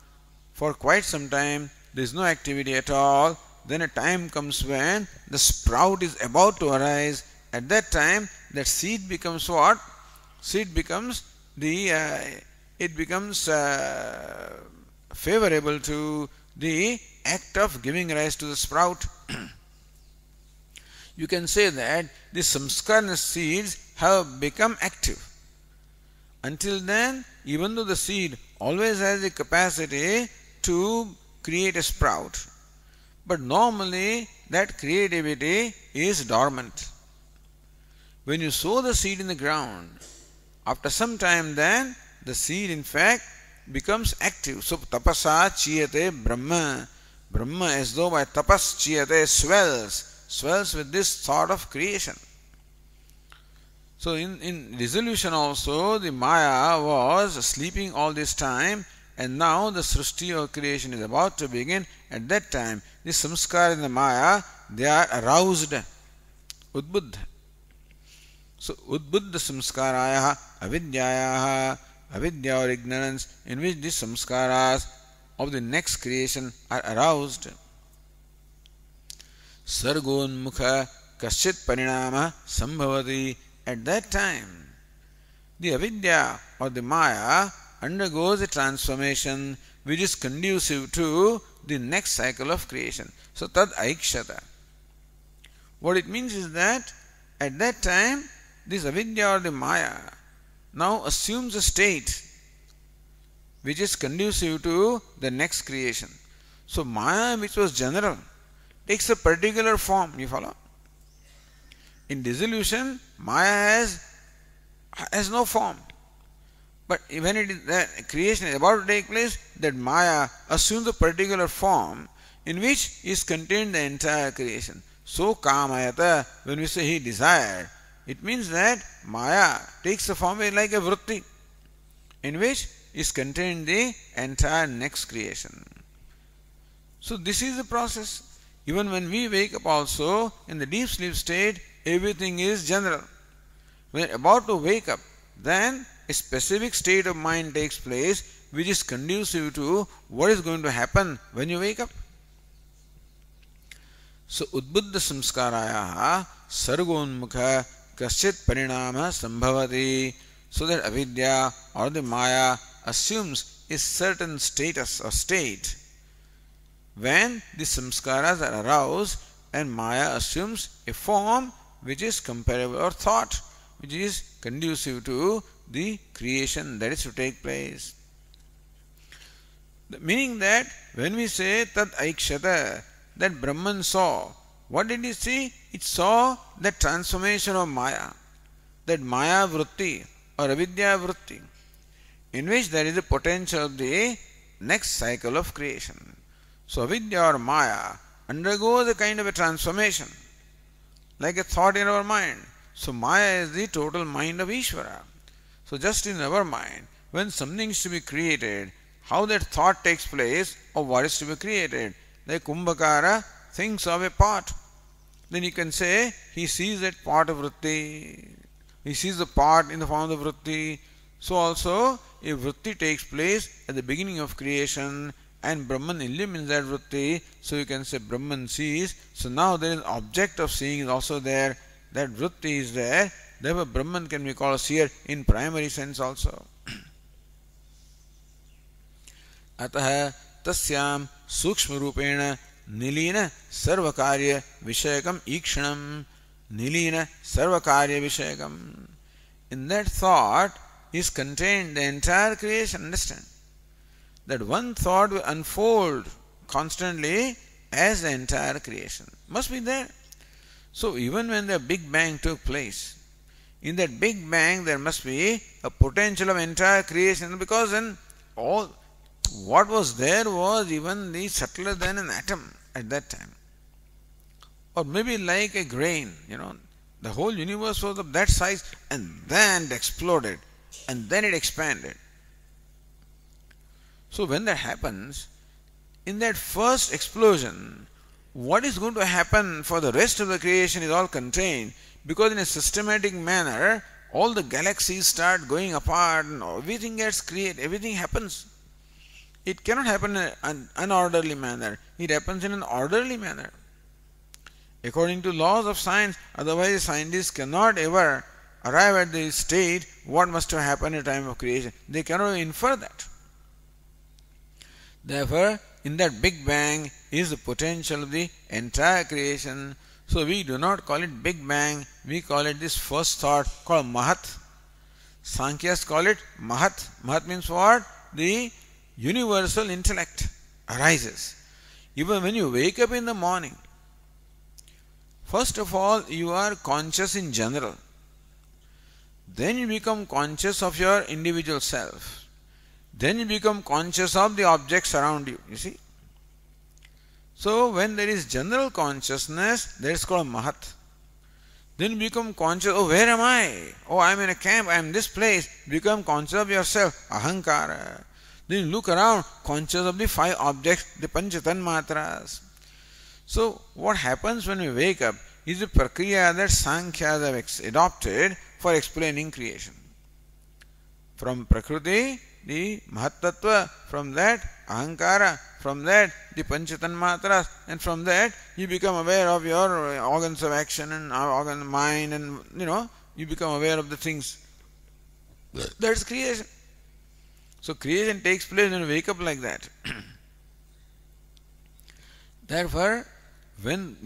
for quite some time, there is no activity at all, then a time comes when the sprout is about to arise. At that time, that seed becomes what? Seed becomes favorable to the act of giving rise to the sprout. You can say that the samskara seeds have become active. Until then, even though the seed always has the capacity to create a sprout, but normally that creativity is dormant. When you sow the seed in the ground, after some time then the seed in fact becomes active. So tapasa chiyate Brahma. Brahma, as though by tapas chiyate, swells with this thought of creation. So in dissolution also, the Maya was sleeping all this time, and now the Srishti or creation is about to begin. At that time, the samskara in the Maya, they are aroused. Udbuddha. So udbuddha samskarayaha avidyayaha, avidya or ignorance, in which the samskaras of the next creation are aroused. Sargonmukha kaschit parinama sambhavati. At that time, the avidya or the Maya undergoes a transformation which is conducive to the next cycle of creation. So tad aikshata. What it means is that at that time, this avidya or the Maya now assumes a state which is conducive to the next creation. So Maya, which was general, takes a particular form. You follow? In dissolution, Maya has no form. But when the creation is about to take place, that Maya assumes a particular form in which is contained the entire creation. So kamayata, when we say he desired, it means that Maya takes the form like a vritti, in which is contained the entire next creation. So this is the process. Even when we wake up also, in the deep sleep state, everything is general. When we are about to wake up, then a specific state of mind takes place which is conducive to what is going to happen when you wake up. So udbuddha samskarayaha sargonmukha kaschit parinama sambhavati. So that avidya or the Maya assumes a certain status or state when the samskaras are aroused, and Maya assumes a form which is comparable, or thought which is conducive to the creation that is to take place. Meaning that when we say tad aikshata, that Brahman saw, what did he see? It saw the transformation of Maya, that Maya vritti or avidya vritti, in which there is a potential of the next cycle of creation. So avidya or Maya undergoes a kind of a transformation, like a thought in our mind. So Maya is the total mind of Ishvara. So just in our mind, when something is to be created, how that thought takes place of what is to be created. Like Kumbhakara thinks of a pot. Then you can say he sees that pot of vritti. He sees the pot in the form of vritti. So also a vritti takes place at the beginning of creation, and Brahman illumines that vritti. So you can say Brahman sees. So now there is object of seeing is also there. That vritti is there. Therefore Brahman can be called a seer in primary sense also. अतः तस्याम सूक्ष्म रूपेण निलीन सर्व कार्य विषयकम ईक्षणम निलीन सर्व कार्य विषयकम. In that thought is contained the entire creation. Understand? That one thought will unfold constantly as the entire creation. Must be there. So even when the Big Bang took place, in that Big Bang there must be a potential of entire creation, because then all what was there was even the subtler than an atom at that time. Or maybe like a grain, the whole universe was of that size, and then it exploded, and then it expanded. So when that happens, in that first explosion, what is going to happen for the rest of the creation is all contained, because in a systematic manner, all the galaxies start going apart and everything gets created, everything happens. It cannot happen in an unorderly manner. It happens in an orderly manner. According to laws of science, otherwise scientists cannot ever arrive at the state what must have happened at the time of creation. They cannot infer that. Therefore, in that Big Bang is the potential of the entire creation. So we do not call it Big Bang, we call it this first thought called Mahat. Sankhyas call it Mahat. Mahat means what? The universal intellect arises. Even when you wake up in the morning, first of all you are conscious in general. Then you become conscious of your individual self. Then you become conscious of the objects around you. You see? So when there is general consciousness, that is called Mahat. Then you become conscious, oh, where am I? Oh, I am in a camp, I am in this place. Become conscious of yourself, Ahankara. Then you look around, conscious of the 5 objects, the Panchatanmatras. So what happens when we wake up is the prakriya that Sankhyas have adopted for explaining creation. From Prakriti, the Mahatattva, from that Ahankara, from that the Panchatanmatras, and from that you become aware of your organs of action and organ mind, and you become aware of the things. That's creation. So creation takes place when you wake up like that. Therefore, when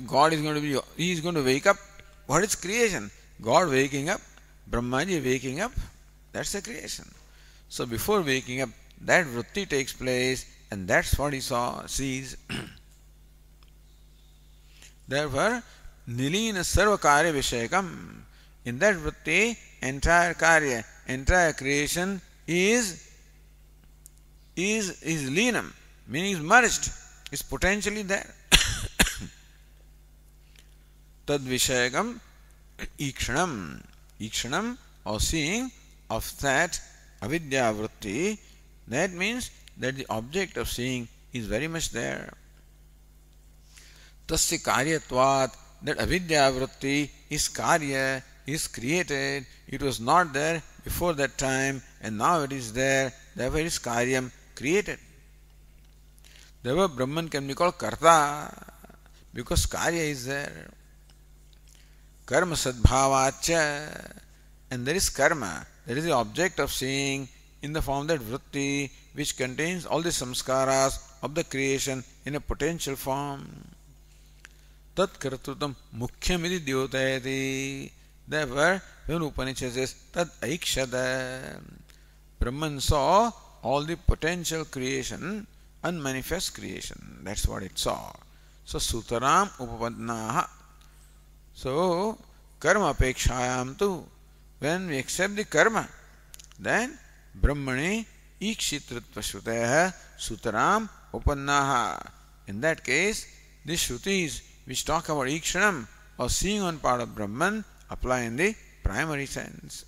God is going to wake up, what is creation? God waking up, Brahmaji waking up, that's the creation. So before waking up, that vritti takes place, and that's what he sees. Therefore, nilina sarva karya vishayakam. In that vritti, entire karya, entire creation is linam, meaning is merged, is potentially there. Tad vishayakam ikshanam. Ikshanam, or seeing of that avidya vritti, that means that the object of seeing is very much there. Tasya karyatvat, that avidya vritti is karya, is created. It was not there before that time, and now it is there. Therefore it is karyam, created. Therefore Brahman can be called karta, because karya is there. Karma sadbhavacha, and there is karma, that is the object of seeing, in the form that vritti, which contains all the samskaras of the creation in a potential form. Tat kartutam mukhyamidi dyotayati. Therefore, when Upanishad says tad aikshada, Brahman saw all the potential creation, unmanifest creation. That's what it saw. So sutaram upapadnaha. So karma apekshayam tu, when we accept the karma, then Brahmani ikshitritva shrutaya sutaram upannaha. In that case, the shrutis which talk about ikshanam, or seeing on part of Brahman, apply in the primary sense.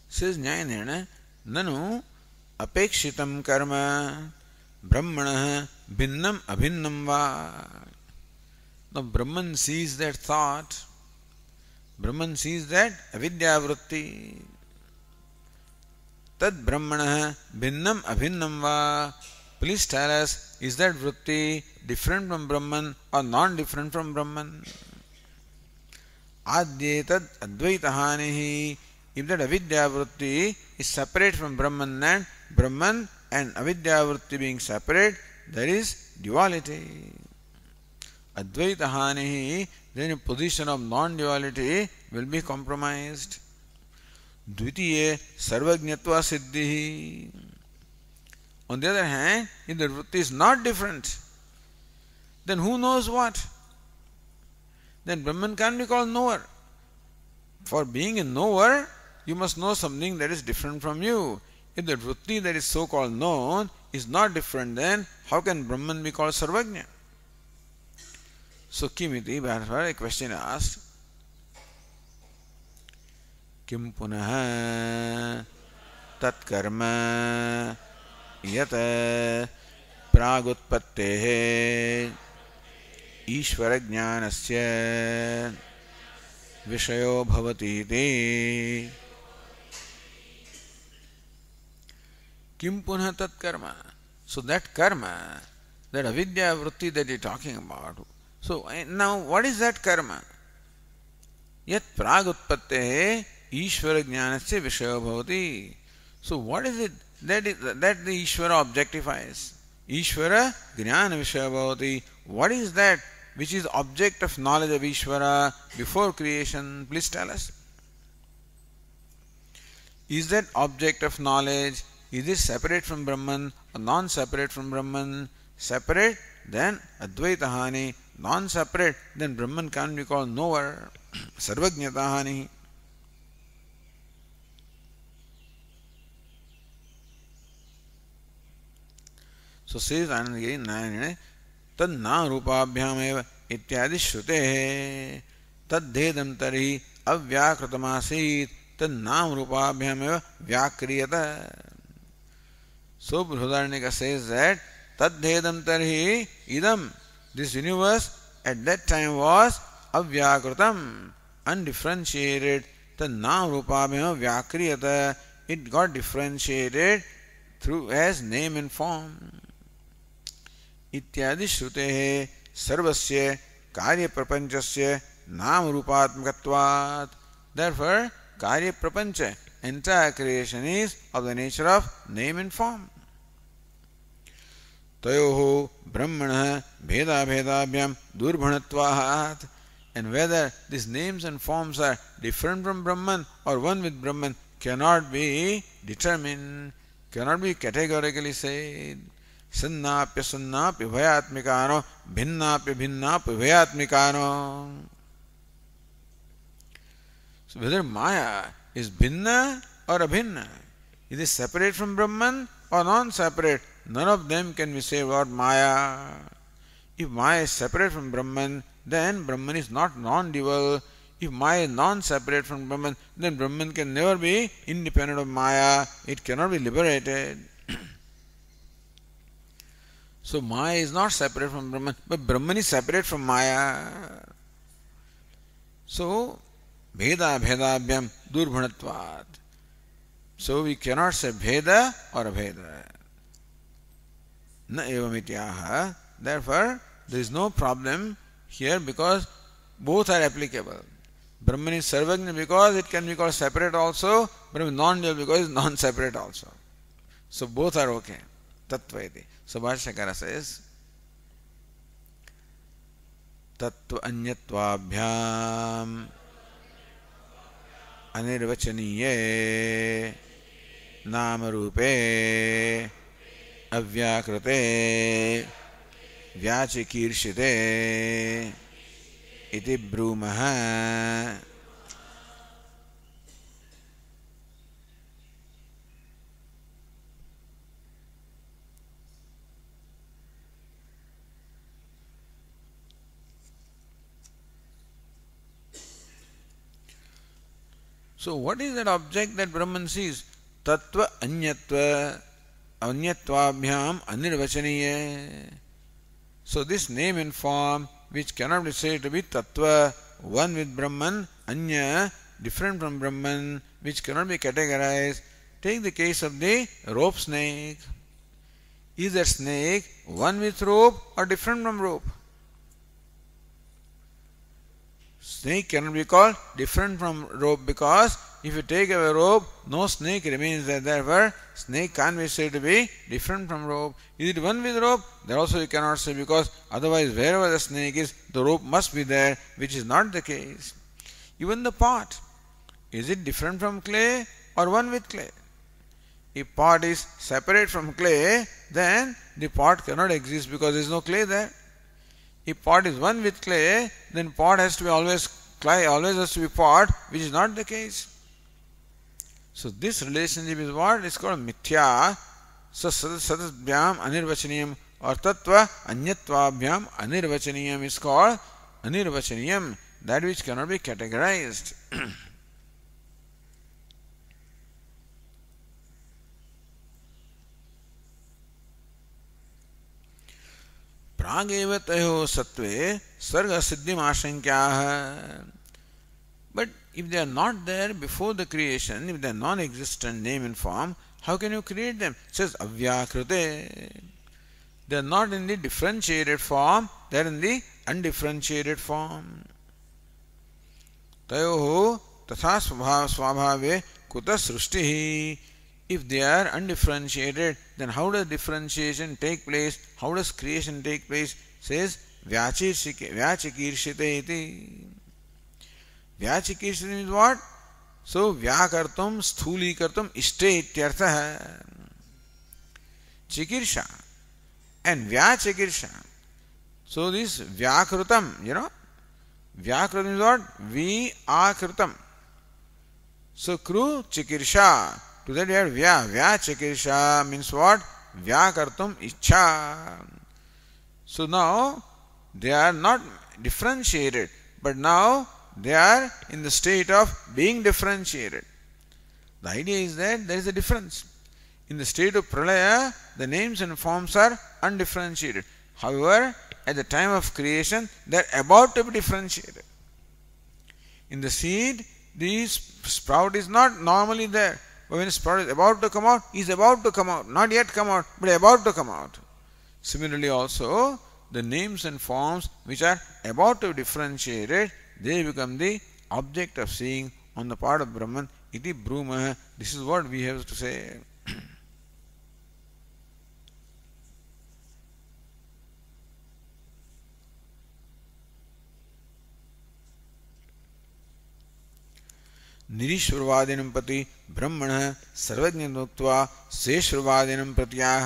Says Nyayana, nanu apekshitam karma brahmanah bhinnam abhinnam va. Now Brahman sees that thought, Brahman sees that avidya vritti. Tad brahmana bhinnam abhinnam va. Please tell us, is that vritti different from Brahman or non-different from Brahman? Adyetad advaita hanihi. If that avidya vritti is separate from Brahman and avidya vritti being separate, there is duality. Advaita hanihi, then a position of non-duality will be compromised. Dvitiye sarvajñatva siddhihi. On the other hand, if the vritti is not different, then who knows what? Then Brahman can't be called knower. For being a knower, you must know something that is different from you. If the vritti that is so-called known is not different, then how can Brahman be called sarvajña? So Kimiti, therefore a question asked, Kim punaha tat karma yat pragutpattehe ishvara jnanasya vishayo bhavati iti. Kim punha tat karma. So that karma, that avidya vritti that you are talking about, so now what is that karma? Yat pragutpattehe ishvara jnanasya vishayo bhavati. So what is it that the Ishvara objectifies? Ishvara jnana vishayo bhavati. What is that which is object of knowledge of Ishvara before creation? Please tell us. Is that object of knowledge, is it separate from Brahman or non-separate from Brahman? Separate, then Advaita hani. Non-separate, then Brahman can't be called knower. Sarvajñata hani. So says Anandagiri Nayane, tad na rupabhyam eva ityadi shrutehe tad dhedam tari avyakritamasit tad nam rupabhyam eva vyakriyata. So Brihadaranyaka says that tad dhedam tari idam, this universe at that time was avyakritam, undifferentiated. Tad nam rupabhyam eva vyakriyata, it got differentiated through as name and form. इत्यादि श्रुतेः सर्वस्य कार्य प्रपंचस्य नाम रूपात्मकत्वात्. Therefore, कार्य प्रपंच, entire creation is of the nature of name and form. तयोः ब्रह्मणः भेदाभेदाभ्यां दुर्भणत्वात्. And whether these names and forms are different from Brahman or one with Brahman cannot be determined, cannot be categorically said. Sannapya sannapya bhayatmikano bhinnapya bhinnapya bhayatmikano. So whether Maya is bhinna or abhinna, it is separate from Brahman or non-separate, none of them can be said about Maya. If Maya is separate from Brahman, then Brahman is not non-dual. If Maya is non-separate from Brahman, then Brahman can never be independent of Maya. It cannot be liberated. So Maya is not separate from Brahman, but Brahman is separate from Maya. So Bheda Bhedabhyam Durbhanatvat. So we cannot say Bheda or Abheda. Na evamityaha. Therefore, there is no problem here because both are applicable. Brahman is Sarvajna because it can be called separate also, Brahman is non-dual because it is non-separate also. So both are okay. Tattva iti. So Bhashyakara says, Tattva anyattvabhyam anirvachaniye namarupe avyakrate vyachikirshite iti brumaha. So what is that object that Brahman sees? Tattva anyatvabhyam anirvachaniye. So this name and form which cannot be said to be Tattva, one with Brahman, Anya, different from Brahman, which cannot be categorized. Take the case of the rope snake. Is that snake one with rope or different from rope? Snake cannot be called different from rope, because if you take away rope, no snake remains there. Therefore, snake can't be said to be different from rope. Is it one with rope? That also you cannot say, because otherwise wherever the snake is, the rope must be there, which is not the case. Even the pot, is it different from clay or one with clay? If pot is separate from clay, then the pot cannot exist because there is no clay there. If pot is one with clay, then pot has to be always clay, always has to be pot, which is not the case. So this relationship is what is called mithya. So satasbhyam anirvachaniyam, or tattva anyatvabhyam anirvachaniyam is called anirvachaniyam, that which cannot be categorized. प्रागेव तयोः सत्त्वे सर्ग सिद्धिम आशंक्याः. But if they are not there before the creation, if they are non-existent name and form, how can you create them? It says avyakrute. They are not in the differentiated form, they are in the undifferentiated form. Tayoh tatha svabhave kuta srushtihi. If they are undifferentiated, then how does differentiation take place? How does creation take place? Says vyachikirshite iti. Vyachikirshite means what? So vyakartum sthulikartum ishte ityartha. Chikirsha and vyachikirsha. So this vyakrutam, vyakrutam is what? Vyakrutam. So kru chikirsha. To that you have vyachikirsha means what? Vyakartum ichcha. So now they are not differentiated, but now they are in the state of being differentiated. The idea is that there is a difference. In the state of pralaya, the names and forms are undifferentiated. However, at the time of creation, they are about to be differentiated. In the seed, the sprout is not normally there. But when a sprout is about to come out, he is about to come out. Not yet come out, but about to come out. Similarly also, the names and forms which are about to be differentiated, they become the object of seeing on the part of Brahman. Iti bruma. This is what we have to say. निरीश्वरवादिनं प्रति ब्रह्मणः सर्वज्ञत्वा शेषवादिनं प्रत्याह.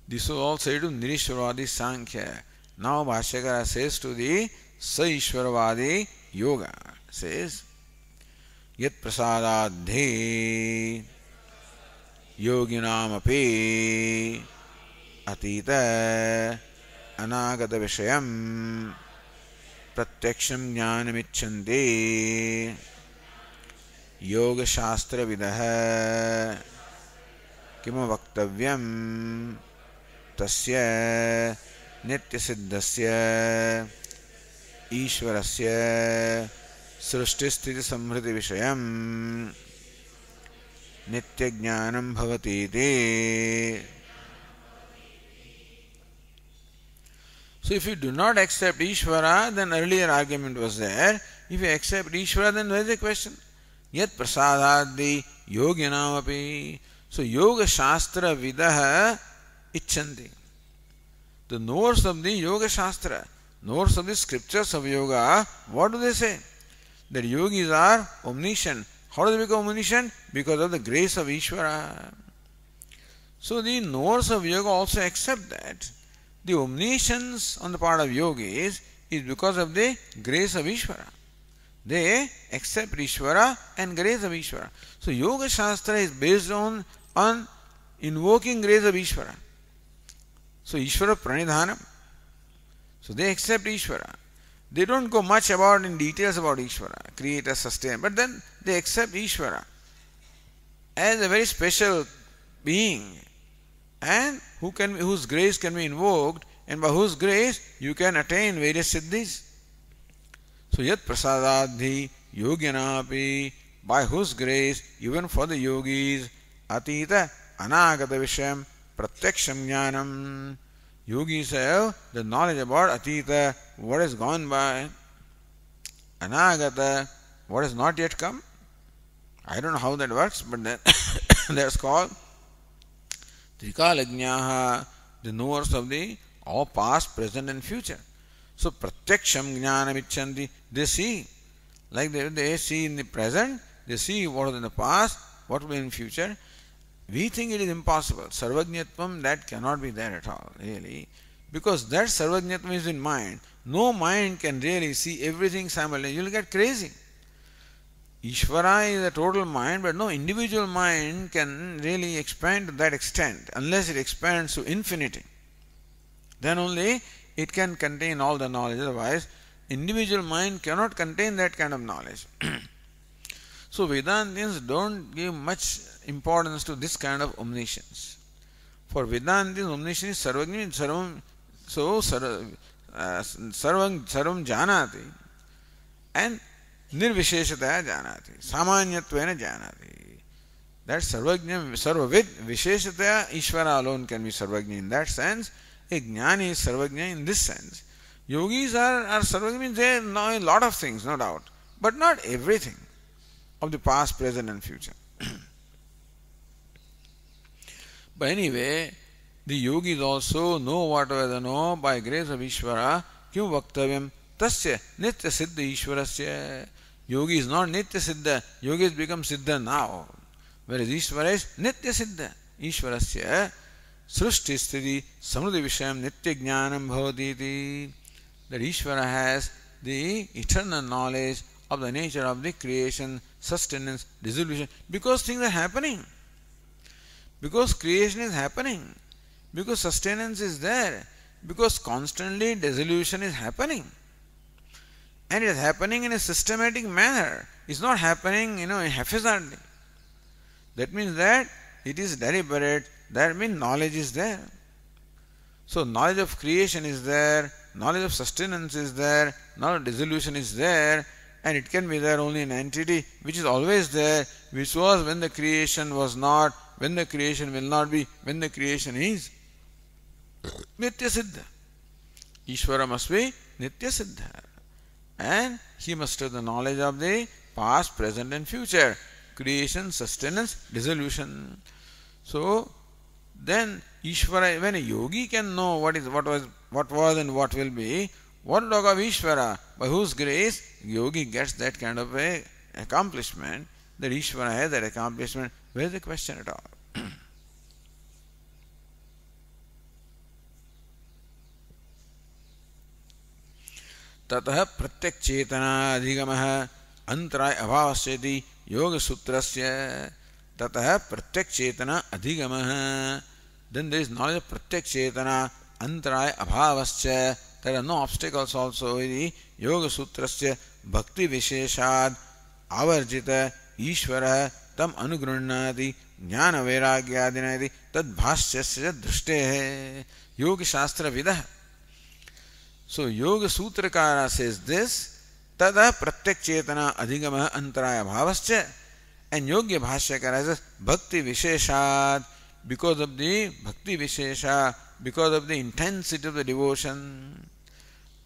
This was all said to Nirishwaravadi Sankhya. Now Bhashyakara says to the Saishwaravadi Yoga, says Yat prasadadhe yoginamapi atita anagata vishayam प्रत्यक्षं ज्ञानमिच्छन्ति योगशास्त्रविदः किम वक्तव्यं तस्य नित्यसिद्धस्य ईश्वरस्य सृष्टिस्थितिसंहृतिविषयं नित्यज्ञानं भवतीति. So if you do not accept Ishvara, then earlier argument was there. If you accept Ishvara, then where is the question? Yat prasadadhi yoginamapi. So Yoga Shastra Vidaha Icchanti. The knowers of the Yoga Shastra, knowers of the scriptures of yoga, what do they say? That yogis are omniscient. How do they become omniscient? Because of the grace of Ishvara. So the knowers of yoga also accept that the omniscience on the part of yogis is because of the grace of Ishvara. They accept Ishvara and grace of Ishvara. So Yoga Shastra is based on invoking grace of Ishvara. So Ishvara Pranidhanam. So they accept Ishvara. They don't go much about in details about Ishvara, creator, sustain, but then they accept Ishvara as a very special being, and whose grace can be invoked and by whose grace you can attain various siddhis. So yat prasadadhi yoginapi, by whose grace even for the yogis atita anagata vishayam pratyaksham jnanam, yogis have the knowledge about atita, what has gone by, anagata, what has not yet come. I don't know how that works, but that's called trikalajnaha, the knowers of the all past, present and future. So pratyaksham jnanam ichanti, they see, like they see in the present, they see what was in the past, what will be in the future. We think it is impossible. Sarvajñatvam, that cannot be there at all, really. Because that sarvajñatvam is in mind. No mind can really see everything simultaneously. You will get crazy. Ishvara is a total mind, but no individual mind can really expand to that extent unless it expands to infinity. Then only it can contain all the knowledge. Otherwise, individual mind cannot contain that kind of knowledge. So Vedantians don't give much importance to this kind of omniscience. For Vedantians, omniscience is sarvagni, sarvam janati and nirvisheshataya janati, samanyatvena janati. That sarvagnya, sarvavid, visheshataya, Ishvara alone can be sarvagnya in that sense. A jnani is sarvagnya in this sense. Yogis are sarvagnya, means they know a lot of things, no doubt, but not everything of the past, present and future. But anyway, the yogis also know whatever they know by grace of Ishvara. Kyum vaktavyam tasya nitya siddha Ishvarasya. Yogi is not nitya siddha. Yogi has become siddha now. Whereas Ishvara is nitya siddha. Ishvarasya srushti sthiti samruddhi vishayam nitya jnanam bhavati. That Ishvara has the eternal knowledge of the nature of the creation, sustenance, dissolution. Because things are happening. Because creation is happening. Because sustenance is there. Because constantly dissolution is happening. And it is happening in a systematic manner. It's not happening, haphazardly. That means that it is deliberate. That means knowledge is there. So knowledge of creation is there. Knowledge of sustenance is there. Knowledge of dissolution is there. And it can be there only in entity which is always there, which was when the creation was not, when the creation will not be, when the creation is. Nitya Siddha. Ishvara must be Nitya Siddha. And he must have the knowledge of the past, present and future. Creation, sustenance, dissolution. So then Ishvara, when a yogi can know what was and what will be, what talk of Ishvara? By whose grace yogi gets that kind of a accomplishment, that Ishvara has that accomplishment. Where is the question at all? ततः प्रत्यक् चेतना अधिगमः अंतराय अभावस्यति योग सूत्रस्य. ततः प्रत्यक् चेतना अधिगमः. Then there is knowledge of प्रत्यक् चेतना अंतराय अभावस्य. There are no obstacles also in the Yoga Sutrasya Bhakti Visheshad Avarjita Ishvara Tam Anugrunnati Jnana Vairagyadinati Tad Bhasyasya Drishte Yoga Shastra Vidah. So Yoga Sutrakara says this, Tada Pratyak Chetana Adhigama Antaraya Bhavascha, and Yoga Bhashyakara says Bhakti Visheshad, because of the Bhakti Vishesha, because of the intensity of the devotion.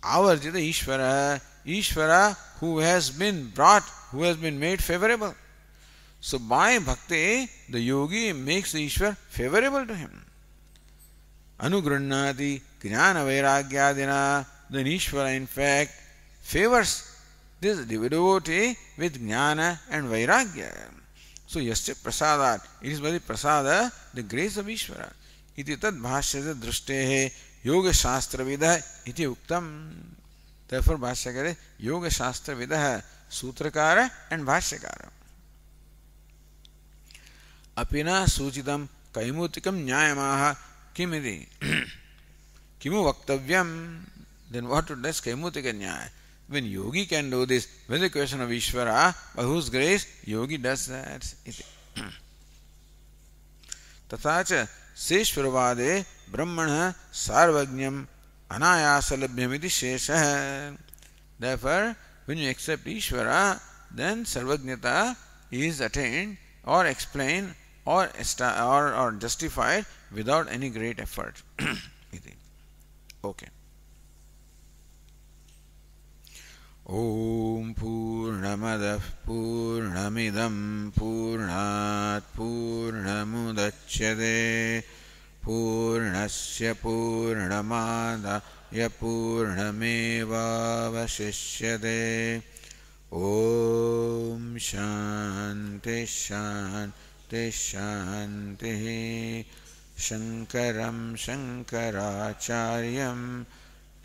Avarjita Ishvara, Ishvara who has been brought, who has been made favorable. So by bhakti, the yogi makes the Ishvara favorable to him. Anugrunnati Jnana Vairagyadina, then Ishvara in fact favors this devotee with Jnana and Vairagya. So Yasya Prasadat, it is by the Prasada, the grace of Ishvara. Iti tad bhashyasya drishtehe yoga shastra vidah iti uktam. Therefore Bhashyakara yoga shastra vidah, sutrakara and bhashyakara. Apina suchitam kaimutikam nyayamaha kimidi. Kimu vaktavyam. Then what would this kaimutika nyaya? When yogi can do this, with the question of Ishvara, by whose grace yogi does that. Tathacha Seshvaravade Brahmana Sarvajñam anayasalabhyamiti shesha. Therefore, when you accept Ishvara, then Sarvajnata is attained or explained or justified without any great effort. Okay. Om Purnamadah Purnamidam Purnat Purnamudachyate Purnasya Purnamadaya Purnamevavashishyate. Om Shanti Shanti Shanti. Shankaram Shankaracharyam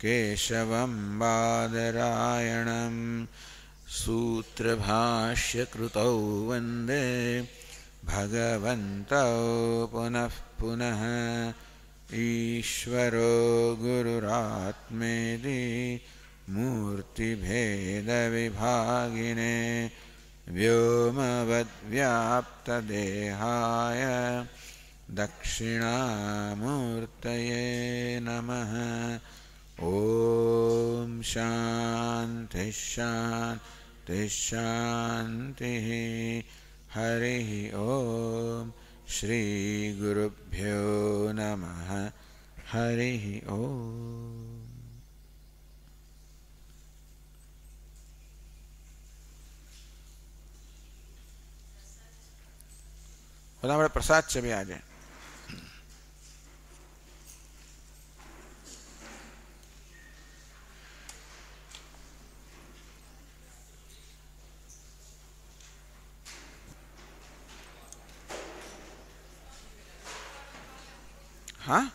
Keshavam Badarayanam Sutrabhashya Krutau Vande Bhagavantau Punah Punah Ishvaro Gururatmedi Murti Bheda Vibhagine Vyomavad Vyapta Dehaya Dakshinamurtaye Namaha. Om Shanti Shanti Shanti. Hari Om. Shri Gurubhyo Namaha. Hari Om. हमारे प्रसाद से भी आ जाए. हाँ.